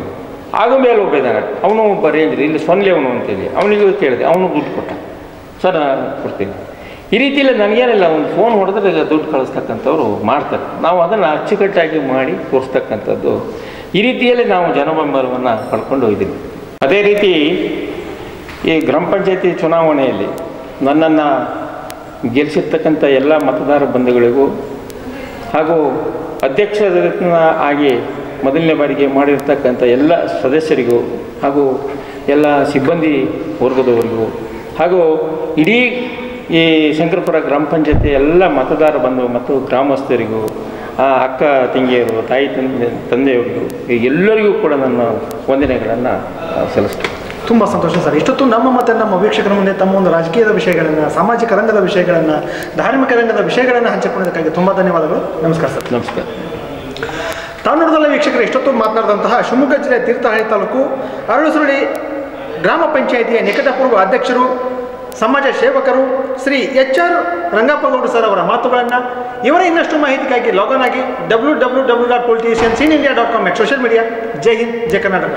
Speaker 2: ಆಗ ಮೇಲೆ ಒಬ್ಬಿದ್ದಾನೆ, ಅವನು ಒಬ್ಬ ರೇಂಜ್ರಿ ಇಲ್ಲಿ ಸೊನ್ಲೆ ಅವನು ಅಂತೇಳಿ ಅವನಿಗೂ ಕೇಳಿದೆ, ಅವನು ದುಡ್ಡು ಕೊಟ್ಟ. ಸರ್ ಕೊಡ್ತೀನಿ. ಈ ರೀತಿಯಲ್ಲಿ ನನಗೇನಿಲ್ಲ, ಒಂದು ಫೋನ್ ಹೊಡೆದ್ರೆ ದುಡ್ಡು ಕಳಿಸ್ತಕ್ಕಂಥವ್ರು ಮಾಡ್ತಾರೆ. ನಾವು ಅದನ್ನು ಅಚ್ಚುಕಟ್ಟಾಗಿ ಮಾಡಿ ತೋರಿಸ್ತಕ್ಕಂಥದ್ದು. ಈ ರೀತಿಯಲ್ಲಿ ನಾವು ಜನಬೆಂಬಲವನ್ನು ಪಡ್ಕೊಂಡು ಹೋಗಿದ್ದೀವಿ. ಅದೇ ರೀತಿ ಈ ಗ್ರಾಮ ಪಂಚಾಯತಿ ಚುನಾವಣೆಯಲ್ಲಿ ನನ್ನನ್ನು ಗೆಲ್ಲಿಸಿರ್ತಕ್ಕಂಥ ಎಲ್ಲ ಮತದಾರ ಬಂಧುಗಳಿಗೂ ಹಾಗೂ ಅಧ್ಯಕ್ಷರನ್ನ ಆಗಿ ಮೊದಲನೇ ಬಾರಿಗೆ ಮಾಡಿರ್ತಕ್ಕಂಥ ಎಲ್ಲ ಸದಸ್ಯರಿಗೂ ಹಾಗೂ ಎಲ್ಲ ಸಿಬ್ಬಂದಿ ವರ್ಗದವರಿಗೂ ಹಾಗೂ ಇಡೀ ಈ ಶಂಕರಪುರ ಗ್ರಾಮ ಪಂಚಾಯತಿ ಎಲ್ಲ ಮತದಾರ ಬಂಧು ಮತ್ತು ಗ್ರಾಮಸ್ಥರಿಗೂ ಅಕ್ಕ ತಂಗಿಯರು ತಾಯಿ ತಂದೆಯವರಿಗೂ ಎಲ್ಲರಿಗೂ ಕೂಡ ನನ್ನ ವಂದನೆಗಳನ್ನು ಸಲ್ಲಿಸ್ತೀನಿ.
Speaker 1: ತುಂಬ ಸಂತೋಷ ಸರ್. ಇಷ್ಟೊತ್ತು ನಮ್ಮ ಮತ್ತು ನಮ್ಮ ವೀಕ್ಷಕರ ಮುಂದೆ ತಮ್ಮ ಒಂದು ರಾಜಕೀಯದ ವಿಷಯಗಳನ್ನು, ಸಾಮಾಜಿಕ ರಂಗದ ವಿಷಯಗಳನ್ನು, ಧಾರ್ಮಿಕ ರಂಗದ ವಿಷಯಗಳನ್ನು ಹಂಚಿಕೊಂಡಿದ್ದಕ್ಕಾಗಿ ತುಂಬ ಧನ್ಯವಾದಗಳು. ನಮಸ್ಕಾರ ಸರ್.
Speaker 2: ನಮಸ್ಕಾರ.
Speaker 1: ತಾವು ನೋಡಿದಲ್ಲ ವೀಕ್ಷಕರು, ಇಷ್ಟೊತ್ತು ಮಾತನಾಡಿದಂತಹ ಶಿವಮೊಗ್ಗ ಜಿಲ್ಲೆ ತೀರ್ಥಹಳ್ಳಿ ತಾಲೂಕು ಅರಳುಸುರಳಿ ಗ್ರಾಮ ಪಂಚಾಯಿತಿಯ ನಿಕಟಪೂರ್ವ ಅಧ್ಯಕ್ಷರು, ಸಮಾಜ ಸೇವಕರು ಶ್ರೀ HR ರಂಗಪ್ಪಗೌಡ ಸರ್ ಅವರ ಮಾತುಗಳನ್ನು. ಇವರ ಇನ್ನಷ್ಟು ಮಾಹಿತಿಗಾಗಿ ಲಾಗಿನ್ ಆಗಿ www.politiciansinIndia.com ಸೋಷಿಯಲ್ ಮೀಡಿಯಾ. ಜೈ ಹಿಂದ್, ಜೈ ಕರ್ನಾಟಕ.